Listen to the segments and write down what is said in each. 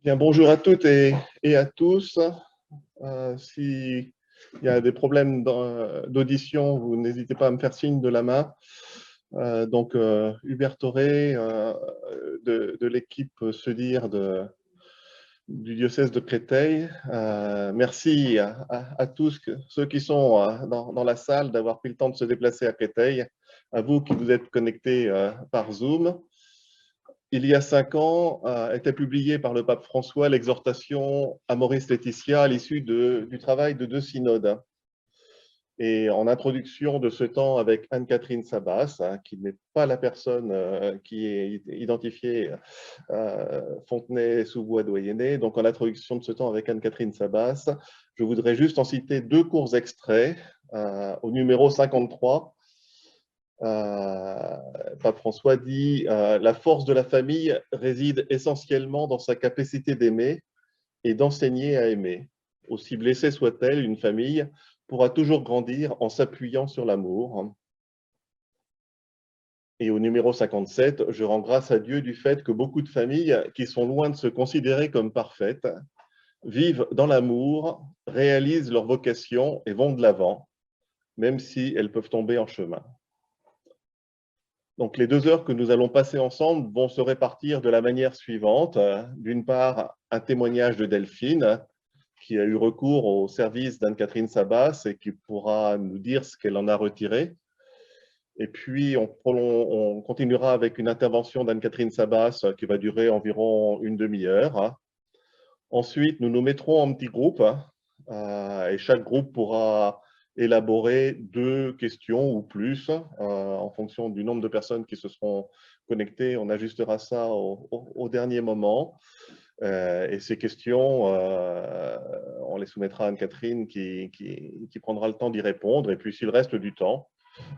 Bien, bonjour à toutes et à tous. S'il y a des problèmes d'audition, vous n'hésitez pas à me faire signe de la main. Hubert Thoré de l'équipe SEDIR du diocèse de Créteil. Merci à tous ceux qui sont dans la salle d'avoir pris le temps de se déplacer à Créteil, à vous qui vous êtes connectés par Zoom. Il y a 5 ans, était publiée par le pape François l'exhortation Amoris Laetitia à l'issue du travail de 2 synodes. Et en introduction de ce temps avec Anne-Catherine Sabas, qui n'est pas la personne qui est identifiée Fontenay-sous-Bois-Doyenné, donc en introduction de ce temps avec Anne-Catherine Sabas, je voudrais juste en citer 2 courts extraits. Au numéro 53, Pape François dit la force de la famille réside essentiellement dans sa capacité d'aimer et d'enseigner à aimer. Aussi blessée soit-elle, une famille pourra toujours grandir en s'appuyant sur l'amour. Et au numéro 57, je rends grâce à Dieu du fait que beaucoup de familles qui sont loin de se considérer comme parfaites vivent dans l'amour, réalisent leur vocation et vont de l'avant, même si elles peuvent tomber en chemin. Donc, les 2 heures que nous allons passer ensemble vont se répartir de la manière suivante. D'une part, un témoignage de Delphine, qui a eu recours au service d'Anne-Catherine Sabas et qui pourra nous dire ce qu'elle en a retiré. Et puis, on continuera avec une intervention d'Anne-Catherine Sabas qui va durer environ une demi-heure. Ensuite, nous nous mettrons en petits groupes et chaque groupe pourra élaborer 2 questions ou plus en fonction du nombre de personnes qui se seront connectées. On ajustera ça au dernier moment. Et ces questions, on les soumettra à Anne-Catherine qui prendra le temps d'y répondre. Et puis, s'il reste du temps,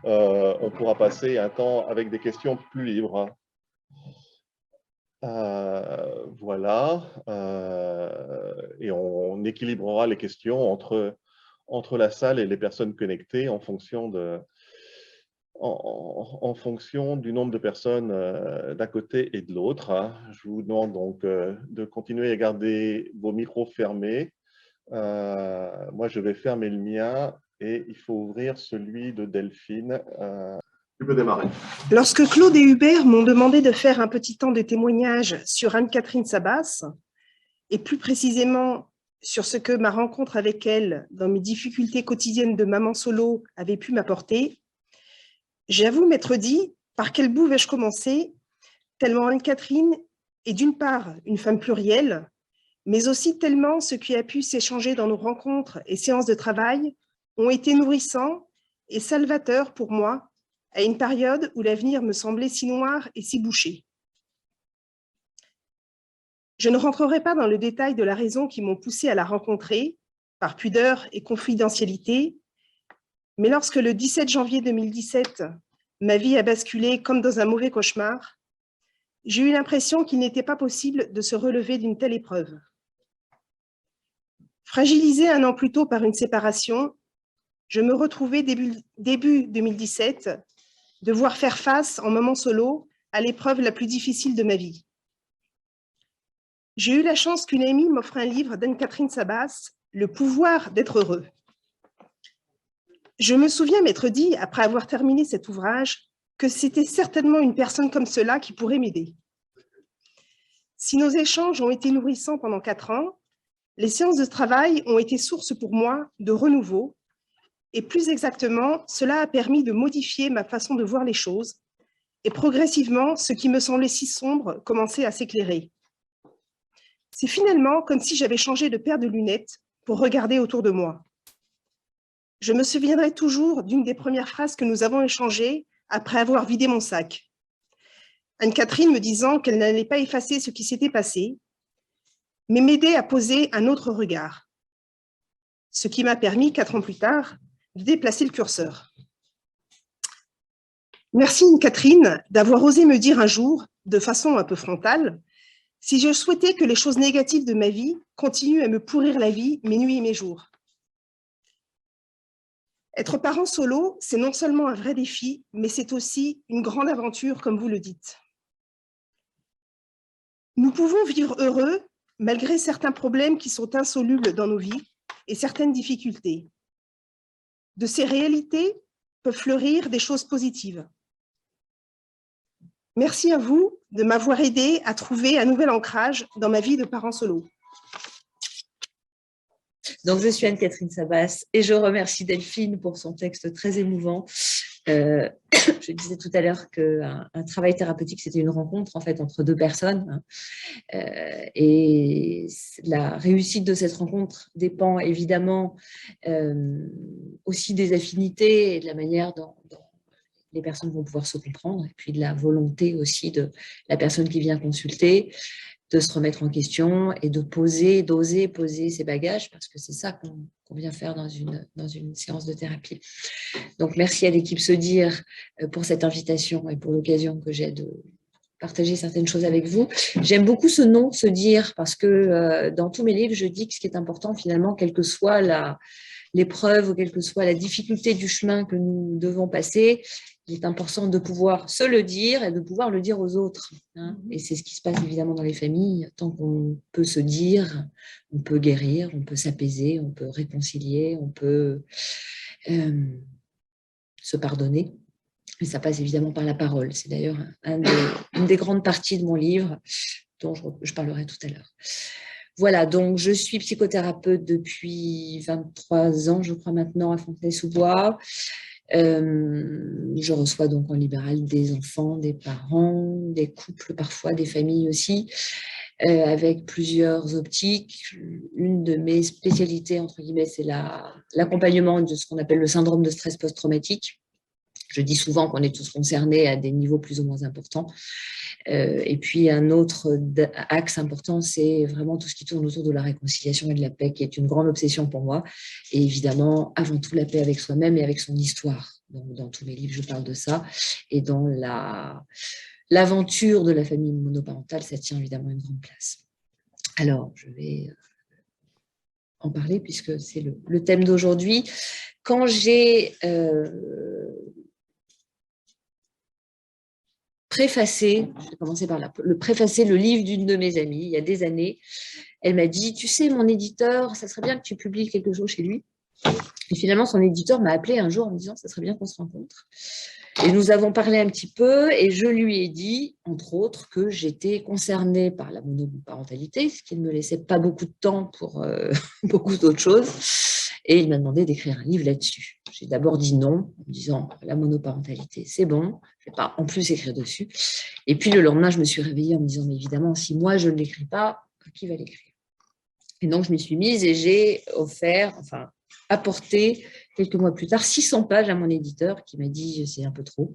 on pourra passer un temps avec des questions plus libres. Voilà. Et on équilibrera les questions entre la salle et les personnes connectées en fonction du nombre de personnes d'un côté et de l'autre. Je vous demande donc de continuer à garder vos micros fermés. Moi, je vais fermer le mien et il faut ouvrir celui de Delphine. Tu peux démarrer. Lorsque Claude et Hubert m'ont demandé de faire un petit temps de témoignage sur Anne-Catherine Sabas, et plus précisément sur ce que ma rencontre avec elle dans mes difficultés quotidiennes de maman solo avait pu m'apporter, j'avoue m'être dit par quel bout vais-je commencer, tellement Anne-Catherine est d'une part une femme plurielle, mais aussi tellement ce qui a pu s'échanger dans nos rencontres et séances de travail ont été nourrissants et salvateurs pour moi à une période où l'avenir me semblait si noir et si bouché. Je ne rentrerai pas dans le détail de la raison qui m'ont poussé à la rencontrer, par pudeur et confidentialité, mais lorsque le 17 janvier 2017, ma vie a basculé comme dans un mauvais cauchemar, j'ai eu l'impression qu'il n'était pas possible de se relever d'une telle épreuve. Fragilisée 1 an plus tôt par une séparation, je me retrouvais début 2017 devoir faire face en maman solo à l'épreuve la plus difficile de ma vie. J'ai eu la chance qu'une amie m'offre un livre d'Anne-Catherine Sabas, Le pouvoir d'être heureux. Je me souviens m'être dit, après avoir terminé cet ouvrage, que c'était certainement une personne comme cela qui pourrait m'aider. Si nos échanges ont été nourrissants pendant 4 ans, les séances de travail ont été source pour moi de renouveau, et plus exactement, cela a permis de modifier ma façon de voir les choses, et progressivement, ce qui me semblait si sombre commençait à s'éclairer. C'est finalement comme si j'avais changé de paire de lunettes pour regarder autour de moi. Je me souviendrai toujours d'une des premières phrases que nous avons échangées après avoir vidé mon sac. Anne-Catherine me disant qu'elle n'allait pas effacer ce qui s'était passé, mais m'aider à poser un autre regard. Ce qui m'a permis, 4 ans plus tard, de déplacer le curseur. Merci Anne-Catherine d'avoir osé me dire un jour, de façon un peu frontale, si je souhaitais que les choses négatives de ma vie continuent à me pourrir la vie, mes nuits et mes jours. Être parent solo, c'est non seulement un vrai défi, mais c'est aussi une grande aventure, comme vous le dites. Nous pouvons vivre heureux malgré certains problèmes qui sont insolubles dans nos vies et certaines difficultés. De ces réalités peuvent fleurir des choses positives. Merci à vous de m'avoir aidé à trouver un nouvel ancrage dans ma vie de parent solo. Donc, je suis Anne-Catherine Sabas et je remercie Delphine pour son texte très émouvant. Je disais tout à l'heure qu'un travail thérapeutique, c'était une rencontre en fait entre deux personnes. Et la réussite de cette rencontre dépend évidemment aussi des affinités et de la manière dont les personnes vont pouvoir se comprendre, et puis de la volonté aussi de la personne qui vient consulter, de se remettre en question et de d'oser poser ses bagages, parce que c'est ça qu'on vient faire dans une séance de thérapie. Donc, merci à l'équipe Se Dire pour cette invitation et pour l'occasion que j'ai de partager certaines choses avec vous. J'aime beaucoup ce nom, Se Dire, parce que dans tous mes livres, je dis que ce qui est important finalement, quelle que soit l'épreuve ou quelle que soit la difficulté du chemin que nous devons passer, il est important de pouvoir se le dire et de pouvoir le dire aux autres. Et c'est ce qui se passe évidemment dans les familles. Tant qu'on peut se dire, on peut guérir, on peut s'apaiser, on peut réconcilier, on peut se pardonner. Et ça passe évidemment par la parole. C'est d'ailleurs une des grandes parties de mon livre dont je parlerai tout à l'heure. Voilà, donc je suis psychothérapeute depuis 23 ans, je crois maintenant, à Fontenay-sous-Bois. Je reçois donc en libéral des enfants, des parents, des couples parfois, des familles aussi, avec plusieurs optiques. Une de mes spécialités, entre guillemets, c'est l'accompagnement de ce qu'on appelle le syndrome de stress post-traumatique. Je dis souvent qu'on est tous concernés à des niveaux plus ou moins importants. Et puis un autre axe important, c'est vraiment tout ce qui tourne autour de la réconciliation et de la paix, qui est une grande obsession pour moi. Et évidemment, avant tout, la paix avec soi-même et avec son histoire. Donc, dans tous mes livres, je parle de ça. Et dans l'aventure de la famille monoparentale, ça tient évidemment une grande place. Alors, je vais en parler puisque c'est le thème d'aujourd'hui. Quand j'ai préfacé, je vais commencer par là, préfacé le livre d'une de mes amies, il y a des années, elle m'a dit, tu sais, mon éditeur, ça serait bien que tu publies quelque chose chez lui. Et finalement, son éditeur m'a appelé un jour en me disant, ça serait bien qu'on se rencontre. Et nous avons parlé un petit peu et je lui ai dit, entre autres, que j'étais concernée par la monoparentalité, ce qui ne me laissait pas beaucoup de temps pour beaucoup d'autres choses. Et il m'a demandé d'écrire un livre là-dessus. J'ai d'abord dit non, en me disant, la monoparentalité, c'est bon, je ne vais pas en plus écrire dessus. Et puis le lendemain, je me suis réveillée en me disant, mais évidemment, si moi je ne l'écris pas, qui va l'écrire? Et donc, je m'y suis mise et j'ai apporté quelques mois plus tard 600 pages à mon éditeur qui m'a dit c'est un peu trop.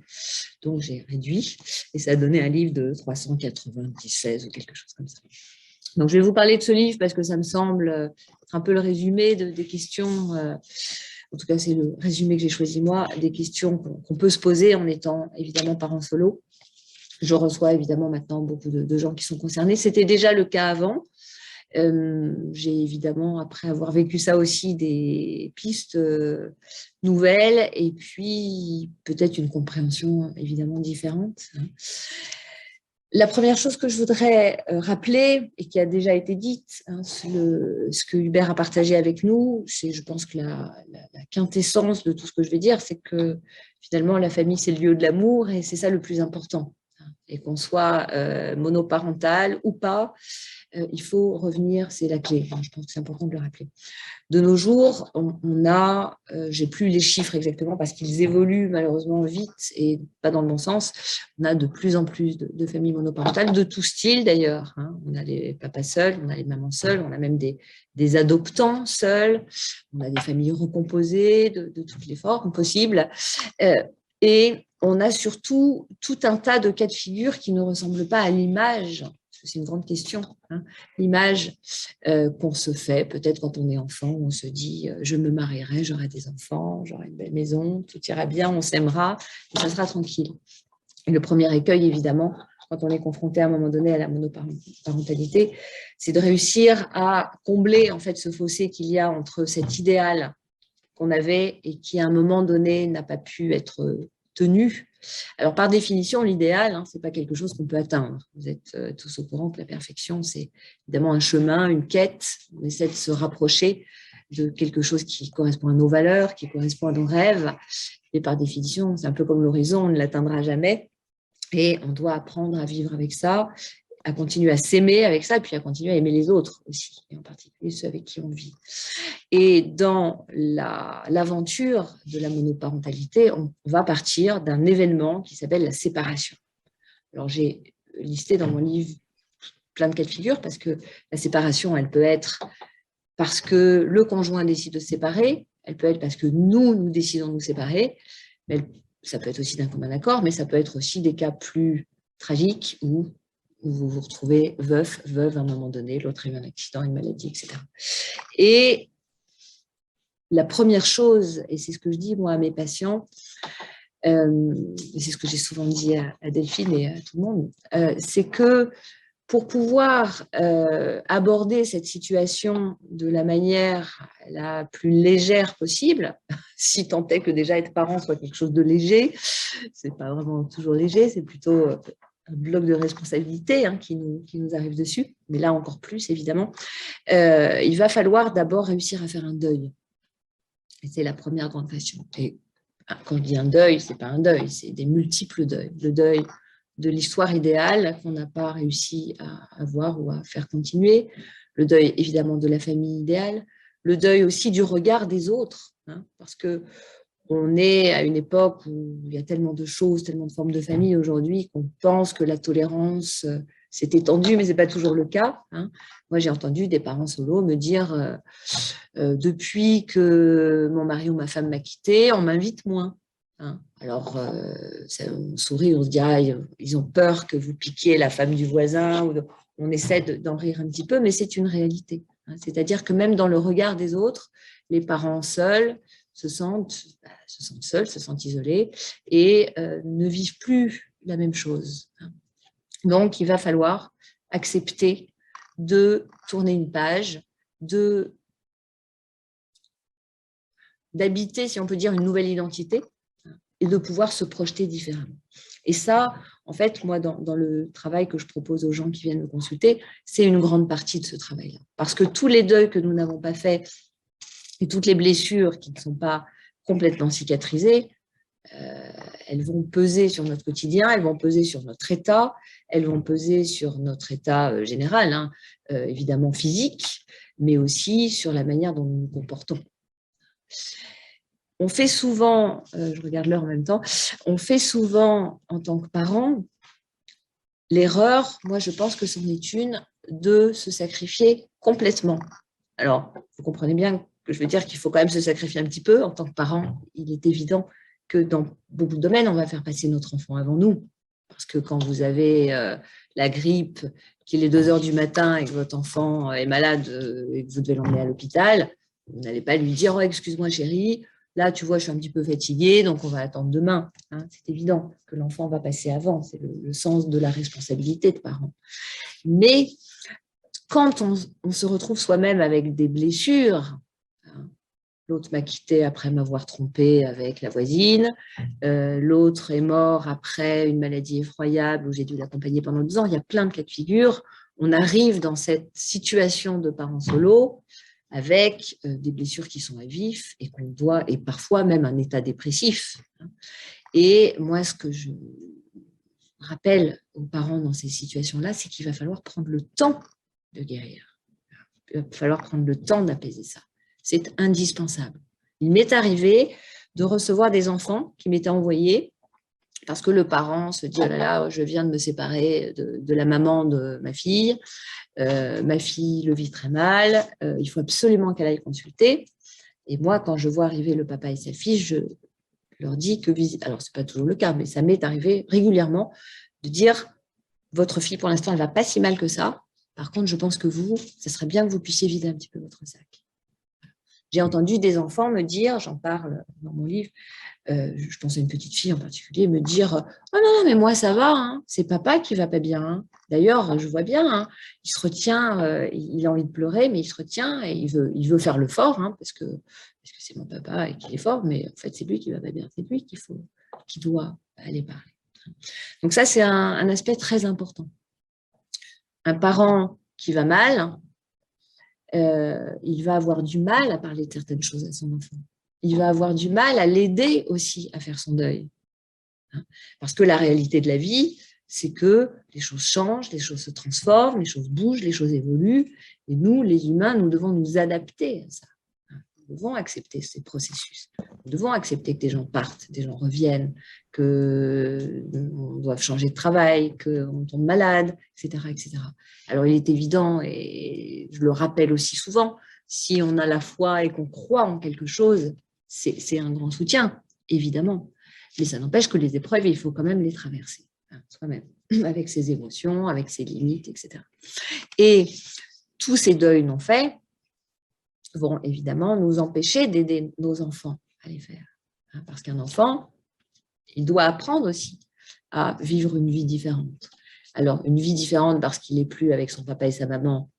Donc, j'ai réduit et ça a donné un livre de 396 ou quelque chose comme ça. Donc, je vais vous parler de ce livre parce que ça me semble être un peu le résumé des questions, en tout cas, c'est le résumé que j'ai choisi moi, des questions qu'on peut se poser en étant évidemment parent solo. Je reçois évidemment maintenant beaucoup de gens qui sont concernés. C'était déjà le cas avant. J'ai évidemment, après avoir vécu ça aussi, des pistes nouvelles et puis peut-être une compréhension évidemment différente. La première chose que je voudrais rappeler et qui a déjà été dite, ce que Hubert a partagé avec nous, c'est, je pense que la quintessence de tout ce que je vais dire, c'est que finalement la famille c'est le lieu de l'amour et c'est ça le plus important. Et qu'on soit monoparental ou pas, il faut revenir, c'est la clé. Je pense que c'est important de le rappeler. De nos jours, on a, j'ai plus les chiffres exactement parce qu'ils évoluent malheureusement vite et pas dans le bon sens. On a de plus en plus de familles monoparentales, de tout style d'ailleurs. On a les papas seuls, on a les mamans seules, on a même des adoptants seuls, on a des familles recomposées de toutes les formes possibles. Et on a surtout tout un tas de cas de figure qui ne ressemblent pas à l'image. C'est une grande question. L'image qu'on se fait, peut-être quand on est enfant, on se dit je me marierai, j'aurai des enfants, j'aurai une belle maison, tout ira bien, on s'aimera, et ça sera tranquille. Et le premier écueil, évidemment, quand on est confronté à un moment donné à la monoparentalité, c'est de réussir à combler en fait ce fossé qu'il y a entre cet idéal qu'on avait et qui à un moment donné n'a pas pu être tenu. Alors, par définition, l'idéal, ce n'est pas quelque chose qu'on peut atteindre. Vous êtes tous au courant que la perfection, c'est évidemment un chemin, une quête. On essaie de se rapprocher de quelque chose qui correspond à nos valeurs, qui correspond à nos rêves. Et par définition, c'est un peu comme l'horizon, on ne l'atteindra jamais. Et on doit apprendre à vivre avec ça, à continuer à s'aimer avec ça, et puis à continuer à aimer les autres aussi, et en particulier ceux avec qui on vit. Et dans l'aventure de la monoparentalité, on va partir d'un événement qui s'appelle la séparation. Alors, j'ai listé dans mon livre plein de cas de figure, parce que la séparation, elle peut être parce que le conjoint décide de se séparer, elle peut être parce que nous décidons de nous séparer, mais ça peut être aussi d'un commun accord, mais ça peut être aussi des cas plus tragiques où vous vous retrouvez veuf, veuve à un moment donné, l'autre a eu un accident, une maladie, etc. Et la première chose, et c'est ce que je dis moi à mes patients, c'est ce que j'ai souvent dit à Delphine et à tout le monde, c'est que pour pouvoir aborder cette situation de la manière la plus légère possible, si tant est que déjà être parent soit quelque chose de léger, c'est pas vraiment toujours léger, c'est plutôt un bloc de responsabilité qui nous arrive dessus, mais là encore plus évidemment, il va falloir d'abord réussir à faire un deuil. Et c'est la première grande question. Et quand je dis un deuil, ce n'est pas un deuil, c'est des multiples deuils. Le deuil de l'histoire idéale qu'on n'a pas réussi à avoir ou à faire continuer, le deuil évidemment de la famille idéale, le deuil aussi du regard des autres, parce qu'on est à une époque où il y a tellement de choses, tellement de formes de famille aujourd'hui qu'on pense que la tolérance s'est étendue, mais ce n'est pas toujours le cas. Moi, j'ai entendu des parents solos me dire depuis que mon mari ou ma femme m'a quitté, on m'invite moins. Alors, on sourit, on se dit, ils ont peur que vous piquiez la femme du voisin, ou on essaie d'en rire un petit peu, mais c'est une réalité. C'est-à-dire que même dans le regard des autres, les parents seuls se sentent seuls, se sentent isolés et ne vivent plus la même chose. Donc, il va falloir accepter de tourner une page, d'habiter, si on peut dire, une nouvelle identité et de pouvoir se projeter différemment. Et ça, en fait, moi, dans le travail que je propose aux gens qui viennent me consulter, c'est une grande partie de ce travail-là. Parce que tous les deuils que nous n'avons pas faits et toutes les blessures qui ne sont pas complètement cicatrisées, elles vont peser sur notre quotidien, elles vont peser sur notre état, elles vont peser sur notre état général, évidemment physique, mais aussi sur la manière dont nous nous comportons. On fait souvent, je regarde l'heure en même temps, on fait souvent en tant que parent l'erreur, moi je pense que c'en est une, de se sacrifier complètement. Alors, vous comprenez bien que je veux dire qu'il faut quand même se sacrifier un petit peu en tant que parent. Il est évident que dans beaucoup de domaines, on va faire passer notre enfant avant nous. Parce que quand vous avez la grippe, qu'il est 2 heures du matin et que votre enfant est malade et que vous devez l'emmener à l'hôpital, vous n'allez pas lui dire « Oh, excuse-moi chérie, là, tu vois, je suis un petit peu fatiguée, donc on va attendre demain. » C'est évident que l'enfant va passer avant. C'est le sens de la responsabilité de parents. Mais quand on se retrouve soi-même avec des blessures, l'autre m'a quitté après m'avoir trompé avec la voisine, l'autre est mort après une maladie effroyable où j'ai dû l'accompagner pendant 2 ans, il y a plein de cas de figure. On arrive dans cette situation de parents solo avec des blessures qui sont à vif et qu'on doit, et parfois même un état dépressif. Et moi, ce que je rappelle aux parents dans ces situations-là, c'est qu'il va falloir prendre le temps de guérir. Il va falloir prendre le temps d'apaiser ça. C'est indispensable. Il m'est arrivé de recevoir des enfants qui m'étaient envoyés parce que le parent se dit « Oh là là, je viens de me séparer de la maman de ma fille le vit très mal, il faut absolument qu'elle aille consulter. » Et moi, quand je vois arriver le papa et sa fille, je leur dis que, alors ce n'est pas toujours le cas, mais ça m'est arrivé régulièrement de dire « Votre fille, pour l'instant, elle ne va pas si mal que ça. Par contre, je pense que vous, ça serait bien que vous puissiez vider un petit peu votre sac. » J'ai entendu des enfants me dire, j'en parle dans mon livre, je pense à une petite fille en particulier, me dire « Oh non, mais moi ça va, c'est papa qui va pas bien. D'ailleurs, je vois bien, il se retient, il a envie de pleurer, mais il se retient et il veut faire le fort, parce que c'est mon papa et qu'il est fort, mais en fait c'est lui qui va pas bien, c'est lui qu'il qui doit aller parler. Donc ça, c'est un aspect très important. Un parent qui va mal, il va avoir du mal à parler de certaines choses à son enfant. Il va avoir du mal à l'aider aussi à faire son deuil. Parce que la réalité de la vie, c'est que les choses changent, les choses se transforment, les choses bougent, les choses évoluent. Et nous, les humains, nous devons nous adapter à ça. Nous devons accepter ces processus. Nous devons accepter que des gens partent, des gens reviennent, qu'on doit changer de travail, qu'on tombe malade, etc., etc. Alors, il est évident, et je le rappelle aussi souvent, si on a la foi et qu'on croit en quelque chose, c'est un grand soutien, évidemment. Mais ça n'empêche que les épreuves, il faut quand même les traverser, soi-même, avec ses émotions, avec ses limites, etc. Et tous ces deuils non faits vont évidemment nous empêcher d'aider nos enfants à les faire. Parce qu'un enfant, il doit apprendre aussi à vivre une vie différente. Alors, une vie différente parce qu'il n'est plus avec son papa et sa maman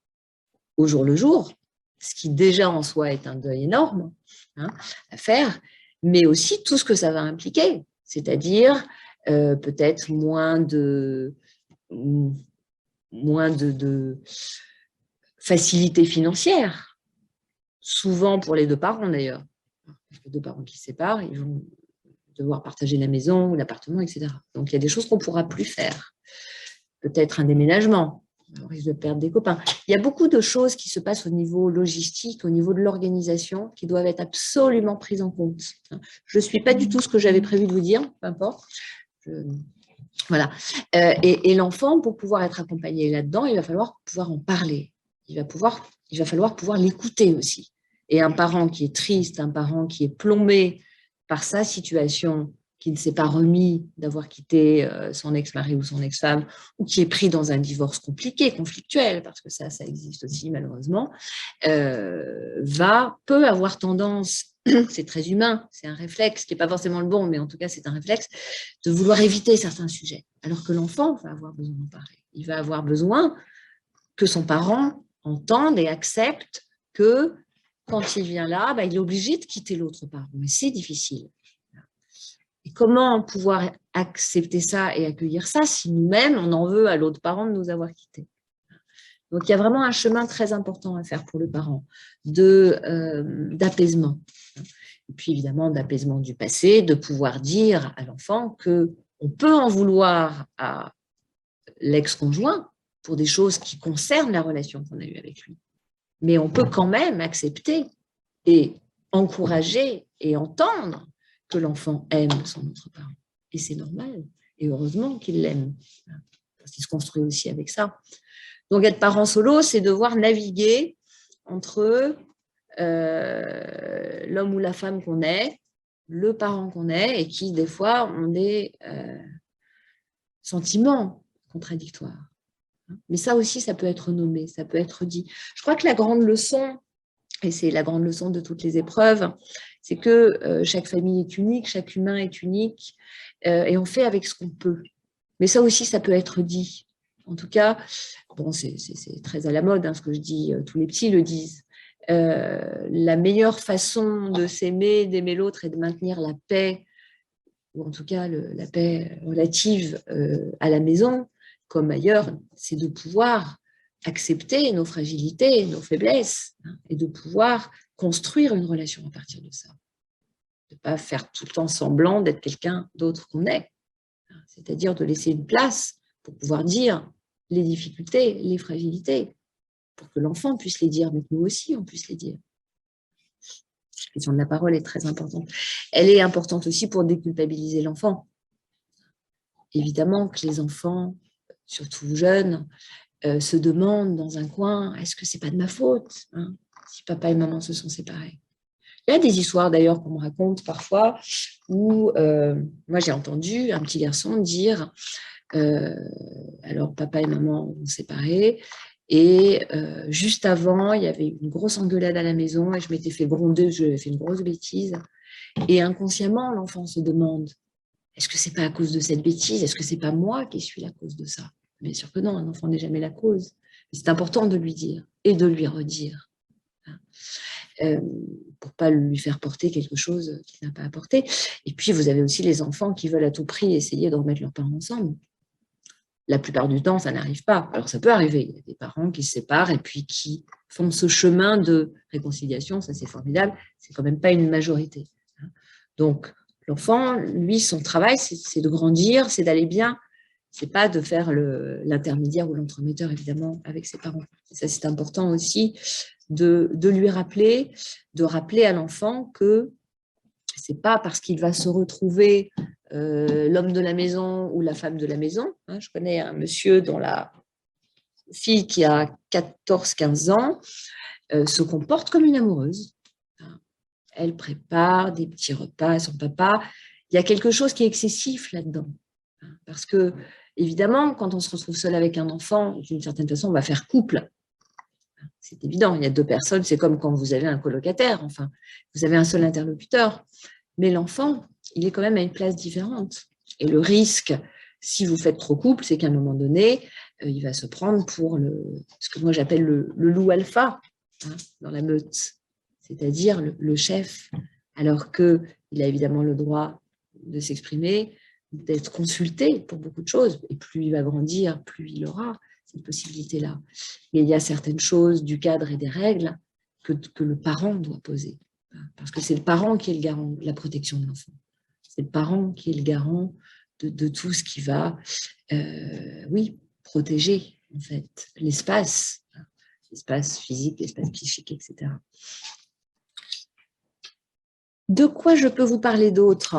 au jour le jour, ce qui déjà en soi est un deuil énorme à faire, mais aussi tout ce que ça va impliquer, c'est-à-dire peut-être moins de facilité financière, souvent pour les deux parents d'ailleurs. Les deux parents qui se séparent, ils vont devoir partager la maison ou l'appartement, etc. Donc il y a des choses qu'on ne pourra plus faire. Peut-être un déménagement, on risque de perdre des copains. Il y a beaucoup de choses qui se passent au niveau logistique, au niveau de l'organisation, qui doivent être absolument prises en compte. Je ne suis pas du tout ce que j'avais prévu de vous dire, peu importe. Voilà. Et l'enfant, pour pouvoir être accompagné là-dedans, il va falloir pouvoir en parler. Il va falloir pouvoir l'écouter aussi. Et un parent qui est triste, un parent qui est plombé par sa situation, qui ne s'est pas remis d'avoir quitté son ex-mari ou son ex-femme, ou qui est pris dans un divorce compliqué, conflictuel, parce que ça existe aussi malheureusement, peut avoir tendance, c'est très humain, c'est un réflexe qui n'est pas forcément le bon, mais en tout cas c'est un réflexe, de vouloir éviter certains sujets, alors que l'enfant va avoir besoin d'en parler. Il va avoir besoin que son parent entende et accepte que quand il vient là, il est obligé de quitter l'autre parent, mais c'est difficile. Et comment pouvoir accepter ça et accueillir ça si nous-mêmes, on en veut à l'autre parent de nous avoir quittés? Donc, il y a vraiment un chemin très important à faire pour le parent d'apaisement. Et puis, évidemment, d'apaisement du passé, de pouvoir dire à l'enfant qu'on peut en vouloir à l'ex-conjoint pour des choses qui concernent la relation qu'on a eue avec lui. Mais on peut quand même accepter et encourager et entendre que l'enfant aime son autre parent. Et c'est normal. Et heureusement qu'il l'aime. Parce qu'il se construit aussi avec ça. Donc, être parent solo, c'est devoir naviguer entre l'homme ou la femme qu'on est, le parent qu'on est, et qui, des fois, ont des sentiments contradictoires. Mais ça aussi, ça peut être nommé, ça peut être dit. Je crois que la grande leçon, et c'est la grande leçon de toutes les épreuves, c'est que chaque famille est unique, chaque humain est unique, et on fait avec ce qu'on peut. Mais ça aussi, ça peut être dit. En tout cas, bon, c'est très à la mode, ce que je dis, tous les petits le disent. La meilleure façon de s'aimer, d'aimer l'autre et de maintenir la paix, ou en tout cas la paix relative à la maison, comme ailleurs, c'est de pouvoir accepter nos fragilités, nos faiblesses, et de pouvoir construire une relation à partir de ça. De ne pas faire tout le temps semblant d'être quelqu'un d'autre qu'on est. C'est-à-dire de laisser une place pour pouvoir dire les difficultés, les fragilités, pour que l'enfant puisse les dire, mais que nous aussi, on puisse les dire. La question de la parole est très importante. Elle est importante aussi pour déculpabiliser l'enfant. Évidemment que les enfants, surtout jeunes, se demandent dans un coin, est-ce que c'est pas de ma faute si papa et maman se sont séparés? Il y a des histoires d'ailleurs qu'on me raconte parfois où moi j'ai entendu un petit garçon dire alors papa et maman ont séparé et juste avant il y avait une grosse engueulade à la maison et je m'étais fait gronder, j'avais fait une grosse bêtise et inconsciemment l'enfant se demande est-ce que c'est pas à cause de cette bêtise, est-ce que c'est pas moi qui suis la cause de ça? Bien sûr que non, un enfant n'est jamais la cause. C'est important de lui dire et de lui redire. pour ne pas lui faire porter quelque chose qu'il n'a pas à porter. Et puis, vous avez aussi les enfants qui veulent à tout prix essayer de remettre leurs parents ensemble. La plupart du temps, ça n'arrive pas. Alors, ça peut arriver. Il y a des parents qui se séparent et puis qui font ce chemin de réconciliation. Ça, c'est formidable. C'est quand même pas une majorité. Donc, l'enfant, lui, son travail, c'est de grandir, c'est d'aller bien. C'est pas de faire l'intermédiaire ou l'entremetteur, évidemment, avec ses parents. Et ça, c'est important aussi de lui rappeler, de rappeler à l'enfant que c'est pas parce qu'il va se retrouver l'homme de la maison ou la femme de la maison. Je connais un monsieur dont la fille qui a 14-15 ans se comporte comme une amoureuse. Elle prépare des petits repas à son papa. Il y a quelque chose qui est excessif là-dedans. Parce que, évidemment, quand on se retrouve seul avec un enfant, d'une certaine façon, on va faire couple. C'est évident, il y a deux personnes, c'est comme quand vous avez un colocataire, enfin, vous avez un seul interlocuteur. Mais l'enfant, il est quand même à une place différente. Et le risque, si vous faites trop couple, c'est qu'à un moment donné, il va se prendre pour ce que moi j'appelle le loup alpha dans la meute, c'est-à-dire le chef, alors qu'il a évidemment le droit de s'exprimer, d'être consulté pour beaucoup de choses. Et plus il va grandir, plus il aura cette possibilité-là. Mais il y a certaines choses du cadre et des règles que le parent doit poser. Parce que c'est le parent qui est le garant de la protection de l'enfant. C'est le parent qui est le garant de tout ce qui va, protéger, en fait, l'espace physique, l'espace psychique, etc. De quoi je peux vous parler d'autre ?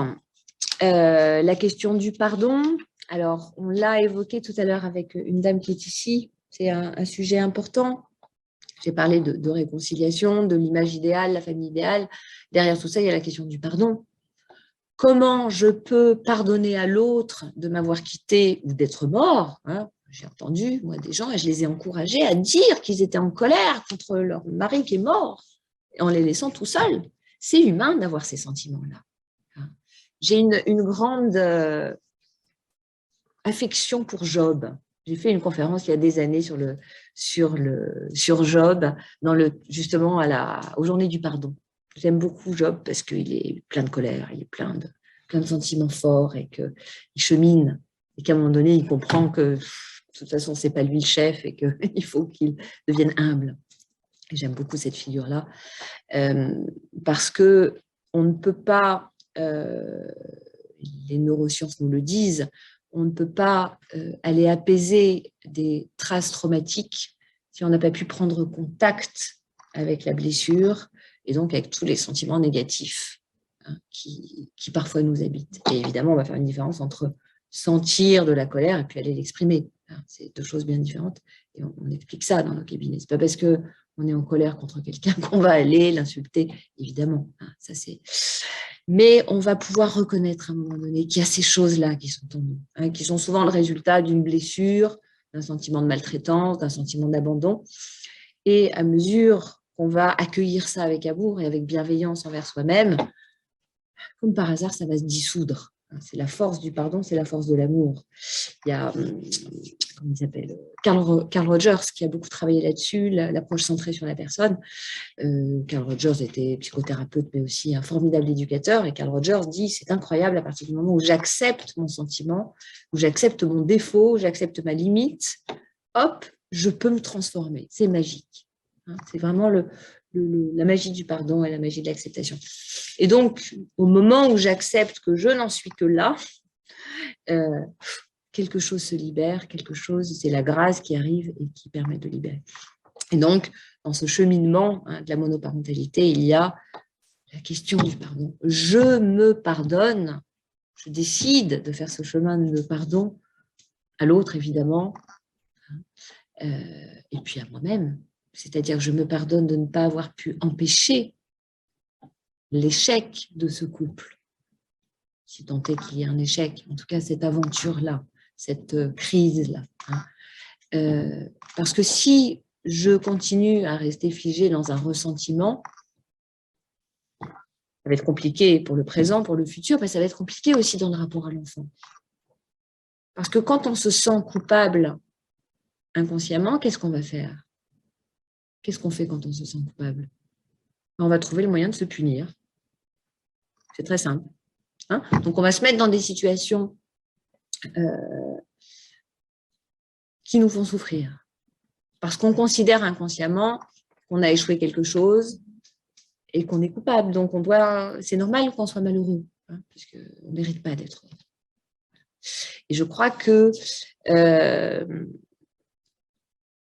La question du pardon. Alors, on l'a évoqué tout à l'heure avec une dame qui est ici. C'est un sujet important. J'ai parlé de réconciliation, de l'image idéale, la famille idéale. Derrière tout ça, il y a la question du pardon. Comment je peux pardonner à l'autre de m'avoir quitté ou d'être mort ? J'ai entendu, moi, des gens, et je les ai encouragés à dire qu'ils étaient en colère contre leur mari qui est mort, en les laissant tout seuls. C'est humain d'avoir ces sentiments-là. J'ai une grande affection pour Job. J'ai fait une conférence il y a des années sur Job, justement aux journées du pardon. J'aime beaucoup Job parce qu'il est plein de colère, il est plein de sentiments forts et qu'il chemine. Et qu'à un moment donné, il comprend que de toute façon, ce n'est pas lui le chef et qu'il faut qu'il devienne humble. Et j'aime beaucoup cette figure-là parce qu'on ne peut pas, les neurosciences nous le disent, on ne peut pas aller apaiser des traces traumatiques si on n'a pas pu prendre contact avec la blessure et donc avec tous les sentiments négatifs qui parfois nous habitent. Et évidemment, on va faire une différence entre sentir de la colère et puis aller l'exprimer. C'est deux choses bien différentes et on explique ça dans nos cabinets. Ce n'est pas parce qu'on est en colère contre quelqu'un qu'on va aller l'insulter, évidemment. Ça, c'est... Mais on va pouvoir reconnaître à un moment donné qu'il y a ces choses-là qui sont en nous, qui sont souvent le résultat d'une blessure, d'un sentiment de maltraitance, d'un sentiment d'abandon. Et à mesure qu'on va accueillir ça avec amour et avec bienveillance envers soi-même, comme par hasard, ça va se dissoudre. C'est la force du pardon, c'est la force de l'amour. Il y a, comment il s'appelle, Carl Rogers qui a beaucoup travaillé là-dessus, l'approche centrée sur la personne. Carl Rogers était psychothérapeute, mais aussi un formidable éducateur. Et Carl Rogers dit, c'est incroyable à partir du moment où j'accepte mon sentiment, où j'accepte mon défaut, où j'accepte ma limite, hop, je peux me transformer. C'est magique. C'est vraiment la magie du pardon et la magie de l'acceptation. Et donc, au moment où j'accepte que je n'en suis que là, quelque chose se libère, c'est la grâce qui arrive et qui permet de libérer. Et donc, dans ce cheminement de la monoparentalité, il y a la question du pardon. Je me pardonne, je décide de faire ce chemin de pardon à l'autre, évidemment, et puis à moi-même. C'est-à-dire que je me pardonne de ne pas avoir pu empêcher l'échec de ce couple. Si tant est qu'il y ait un échec, en tout cas cette aventure-là, cette crise-là. Parce que si je continue à rester figée dans un ressentiment, ça va être compliqué pour le présent, pour le futur, mais ça va être compliqué aussi dans le rapport à l'enfant. Parce que quand on se sent coupable inconsciemment, qu'est-ce qu'on va faire ? Qu'est-ce qu'on fait quand on se sent coupable ? on va trouver le moyen de se punir. C'est très simple. Hein? Donc, on va se mettre dans des situations qui nous font souffrir. Parce qu'on considère inconsciemment qu'on a échoué quelque chose et qu'on est coupable. Donc, c'est normal qu'on soit malheureux, hein, puisqu'on ne mérite pas d'être. Et je crois que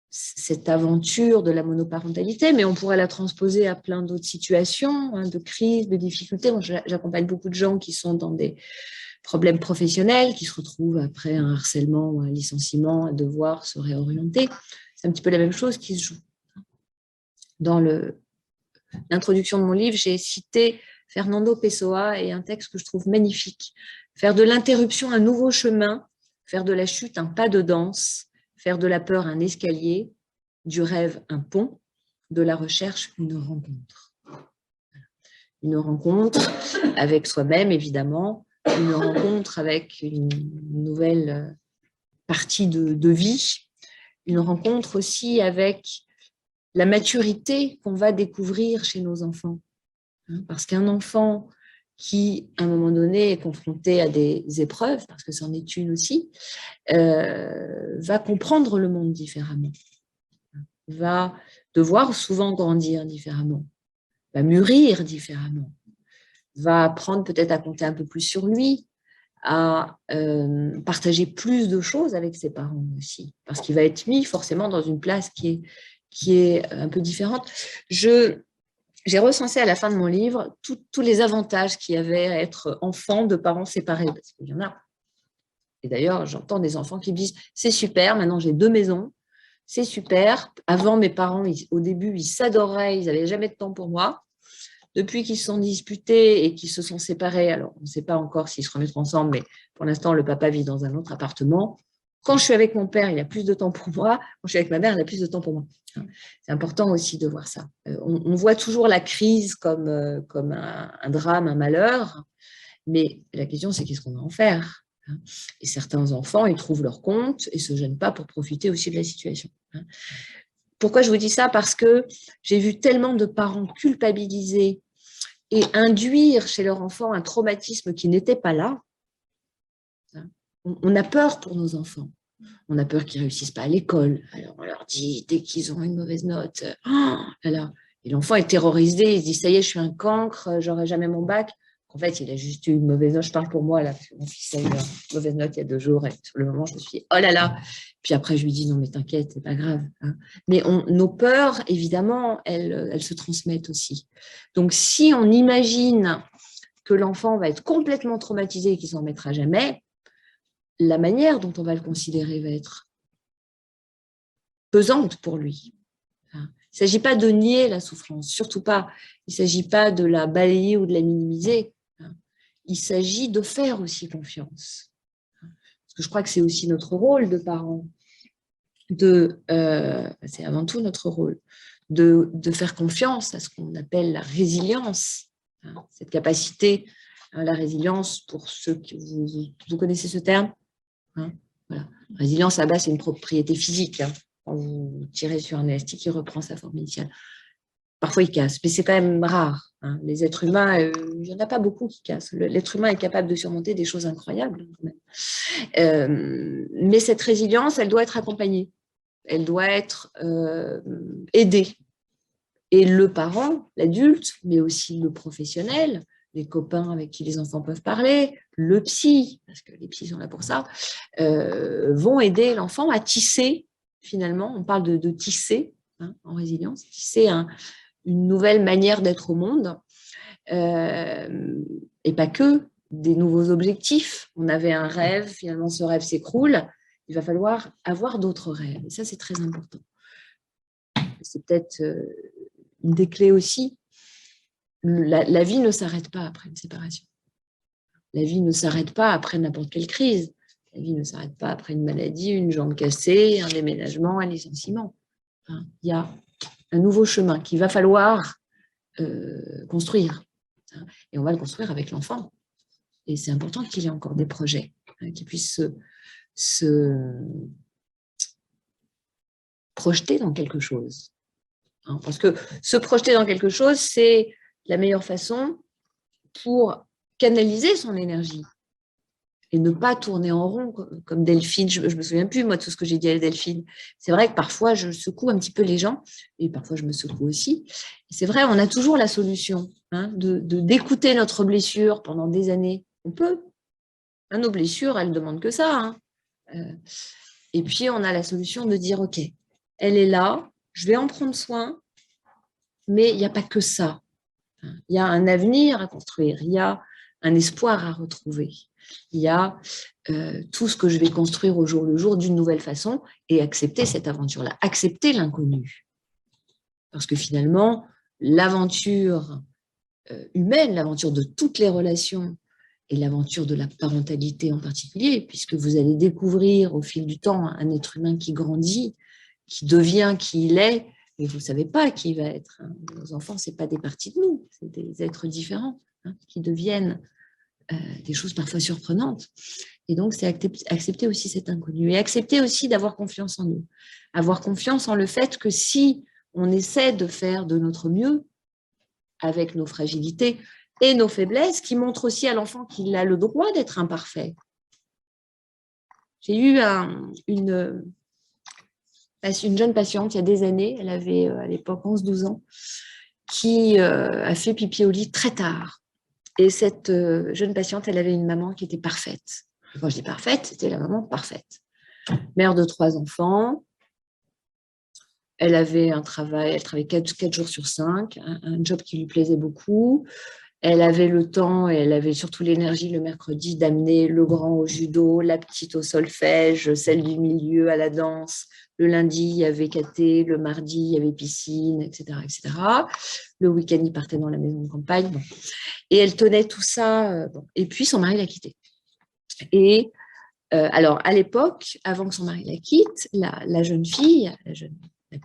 cette aventure de la monoparentalité, mais on pourrait la transposer à plein d'autres situations, hein, de crise, de difficultés. Moi, j'accompagne beaucoup de gens qui sont dans des problèmes professionnels, qui se retrouvent après un harcèlement ou un licenciement à devoir se réorienter. C'est un petit peu la même chose qui se joue. Dans l'introduction de mon livre, j'ai cité Fernando Pessoa et un texte que je trouve magnifique. Faire de l'interruption un nouveau chemin, faire de la chute un pas de danse, faire de la peur un escalier, du rêve un pont, de la recherche une rencontre. Une rencontre avec soi-même, évidemment, une rencontre avec une nouvelle partie de vie, une rencontre aussi avec la maturité qu'on va découvrir chez nos enfants. Parce qu'un enfant qui, à un moment donné, est confronté à des épreuves, parce que c'en est une aussi, va comprendre le monde différemment, va devoir souvent grandir différemment, va mûrir différemment, va apprendre peut-être à compter un peu plus sur lui, à partager plus de choses avec ses parents aussi, parce qu'il va être mis forcément dans une place qui est un peu différente. J'ai recensé à la fin de mon livre tous les avantages qu'il y avait à être enfant de parents séparés, parce qu'il y en a. Et d'ailleurs, j'entends des enfants qui me disent « c'est super, maintenant j'ai 2 maisons, c'est super. Avant, mes parents, au début, ils s'adoraient, ils n'avaient jamais de temps pour moi. Depuis qu'ils se sont disputés et qu'ils se sont séparés, alors on ne sait pas encore s'ils se remettront ensemble, mais pour l'instant, le papa vit dans un autre appartement. Quand je suis avec mon père, il a plus de temps pour moi. Quand je suis avec ma mère, il a plus de temps pour moi. » C'est important aussi de voir ça. On voit toujours la crise comme un drame, un malheur, mais la question, c'est qu'est-ce qu'on va en faire? Et certains enfants, ils trouvent leur compte et ne se gênent pas pour profiter aussi de la situation. Pourquoi je vous dis ça? Parce que j'ai vu tellement de parents culpabiliser et induire chez leur enfant un traumatisme qui n'était pas là. On a peur pour nos enfants. On a peur qu'ils ne réussissent pas à l'école. Alors on leur dit, dès qu'ils ont une mauvaise note, et l'enfant est terrorisé, il se dit, ça y est, je suis un cancre, j'aurai jamais mon bac. En fait, il a juste eu une mauvaise note. Je parle pour moi, là, parce que mon fils a eu une mauvaise note il y a 2 jours, et sur le moment, je me suis dit, oh là là. Puis après, je lui dis, non, mais t'inquiète, c'est pas grave. Hein. Mais nos peurs, évidemment, elles se transmettent aussi. Donc, si on imagine que l'enfant va être complètement traumatisé et qu'il s'en remettra jamais, la manière dont on va le considérer va être pesante pour lui. Il ne s'agit pas de nier la souffrance, surtout pas. Il ne s'agit pas de la balayer ou de la minimiser. Il s'agit de faire aussi confiance. Parce que je crois que c'est aussi notre rôle de parents. C'est avant tout notre rôle de faire confiance à ce qu'on appelle la résilience. Cette capacité, la résilience, pour ceux qui vous connaissez ce terme, voilà. Résilience, à base, c'est une propriété physique. Quand vous tirez sur un élastique, il reprend sa forme initiale. Parfois, il casse, mais c'est quand même rare. Les êtres humains, il n'y en a pas beaucoup qui cassent. L'être humain est capable de surmonter des choses incroyables. Quand même. Mais cette résilience, elle doit être accompagnée. Elle doit être aidée. Et le parent, l'adulte, mais aussi le professionnel, les copains avec qui les enfants peuvent parler, le psy, parce que les psys sont là pour ça, vont aider l'enfant à tisser, finalement, on parle de tisser en résilience, tisser une nouvelle manière d'être au monde, et pas que, des nouveaux objectifs. On avait un rêve, finalement ce rêve s'écroule, il va falloir avoir d'autres rêves, et ça c'est très important. C'est peut-être une des clés aussi. La vie ne s'arrête pas après une séparation. La vie ne s'arrête pas après n'importe quelle crise. La vie ne s'arrête pas après une maladie, une jambe cassée, un déménagement, un licenciement. Il y a un nouveau chemin qu'il va falloir construire. Et on va le construire avec l'enfant. Et c'est important qu'il y ait encore des projets qui puissent se projeter dans quelque chose. hein, parce que se projeter dans quelque chose, c'est la meilleure façon pour canaliser son énergie et ne pas tourner en rond comme Delphine. Je me souviens plus, moi, de tout ce que j'ai dit à Delphine. C'est vrai que parfois, je secoue un petit peu les gens, et parfois, je me secoue aussi. C'est vrai, on a toujours la solution, hein, d'écouter notre blessure pendant des années. On peut. Hein, nos blessures, elles ne demandent que ça. Hein. Et puis, on a la solution de dire, OK, elle est là, je vais en prendre soin, mais il n'y a pas que ça. Il y a un avenir à construire, il y a un espoir à retrouver. Il y a tout ce que je vais construire au jour le jour d'une nouvelle façon et accepter cette aventure-là, accepter l'inconnu. Parce que finalement, l'aventure humaine, l'aventure de toutes les relations et l'aventure de la parentalité en particulier, puisque vous allez découvrir au fil du temps un être humain qui grandit, qui devient qui il est, mais vous ne savez pas qui il va être. Hein. Nos enfants, ce n'est pas des parties de nous, c'est des êtres différents qui deviennent des choses parfois surprenantes. Et donc, c'est accepter aussi cet inconnu et accepter aussi d'avoir confiance en nous. Avoir confiance en le fait que si on essaie de faire de notre mieux avec nos fragilités et nos faiblesses, qui montrent aussi à l'enfant qu'il a le droit d'être imparfait. J'ai eu une jeune patiente il y a des années, elle avait à l'époque 11-12 ans, qui a fait pipi au lit très tard. Et cette jeune patiente, elle avait une maman qui était parfaite. Et quand je dis parfaite, c'était la maman parfaite. Mère de 3 enfants, elle avait un travail, elle travaillait 4 jours sur 5, un job qui lui plaisait beaucoup. Elle avait le temps et elle avait surtout l'énergie le mercredi d'amener le grand au judo, la petite au solfège, celle du milieu à la danse. Le lundi, il y avait caté, le mardi, il y avait piscine, etc. etc. Le week-end, il partait dans la maison de campagne. Bon. Et elle tenait tout ça. Bon. Et puis, son mari la quittait. Et alors, à l'époque, avant que son mari la quitte, la jeune fille, la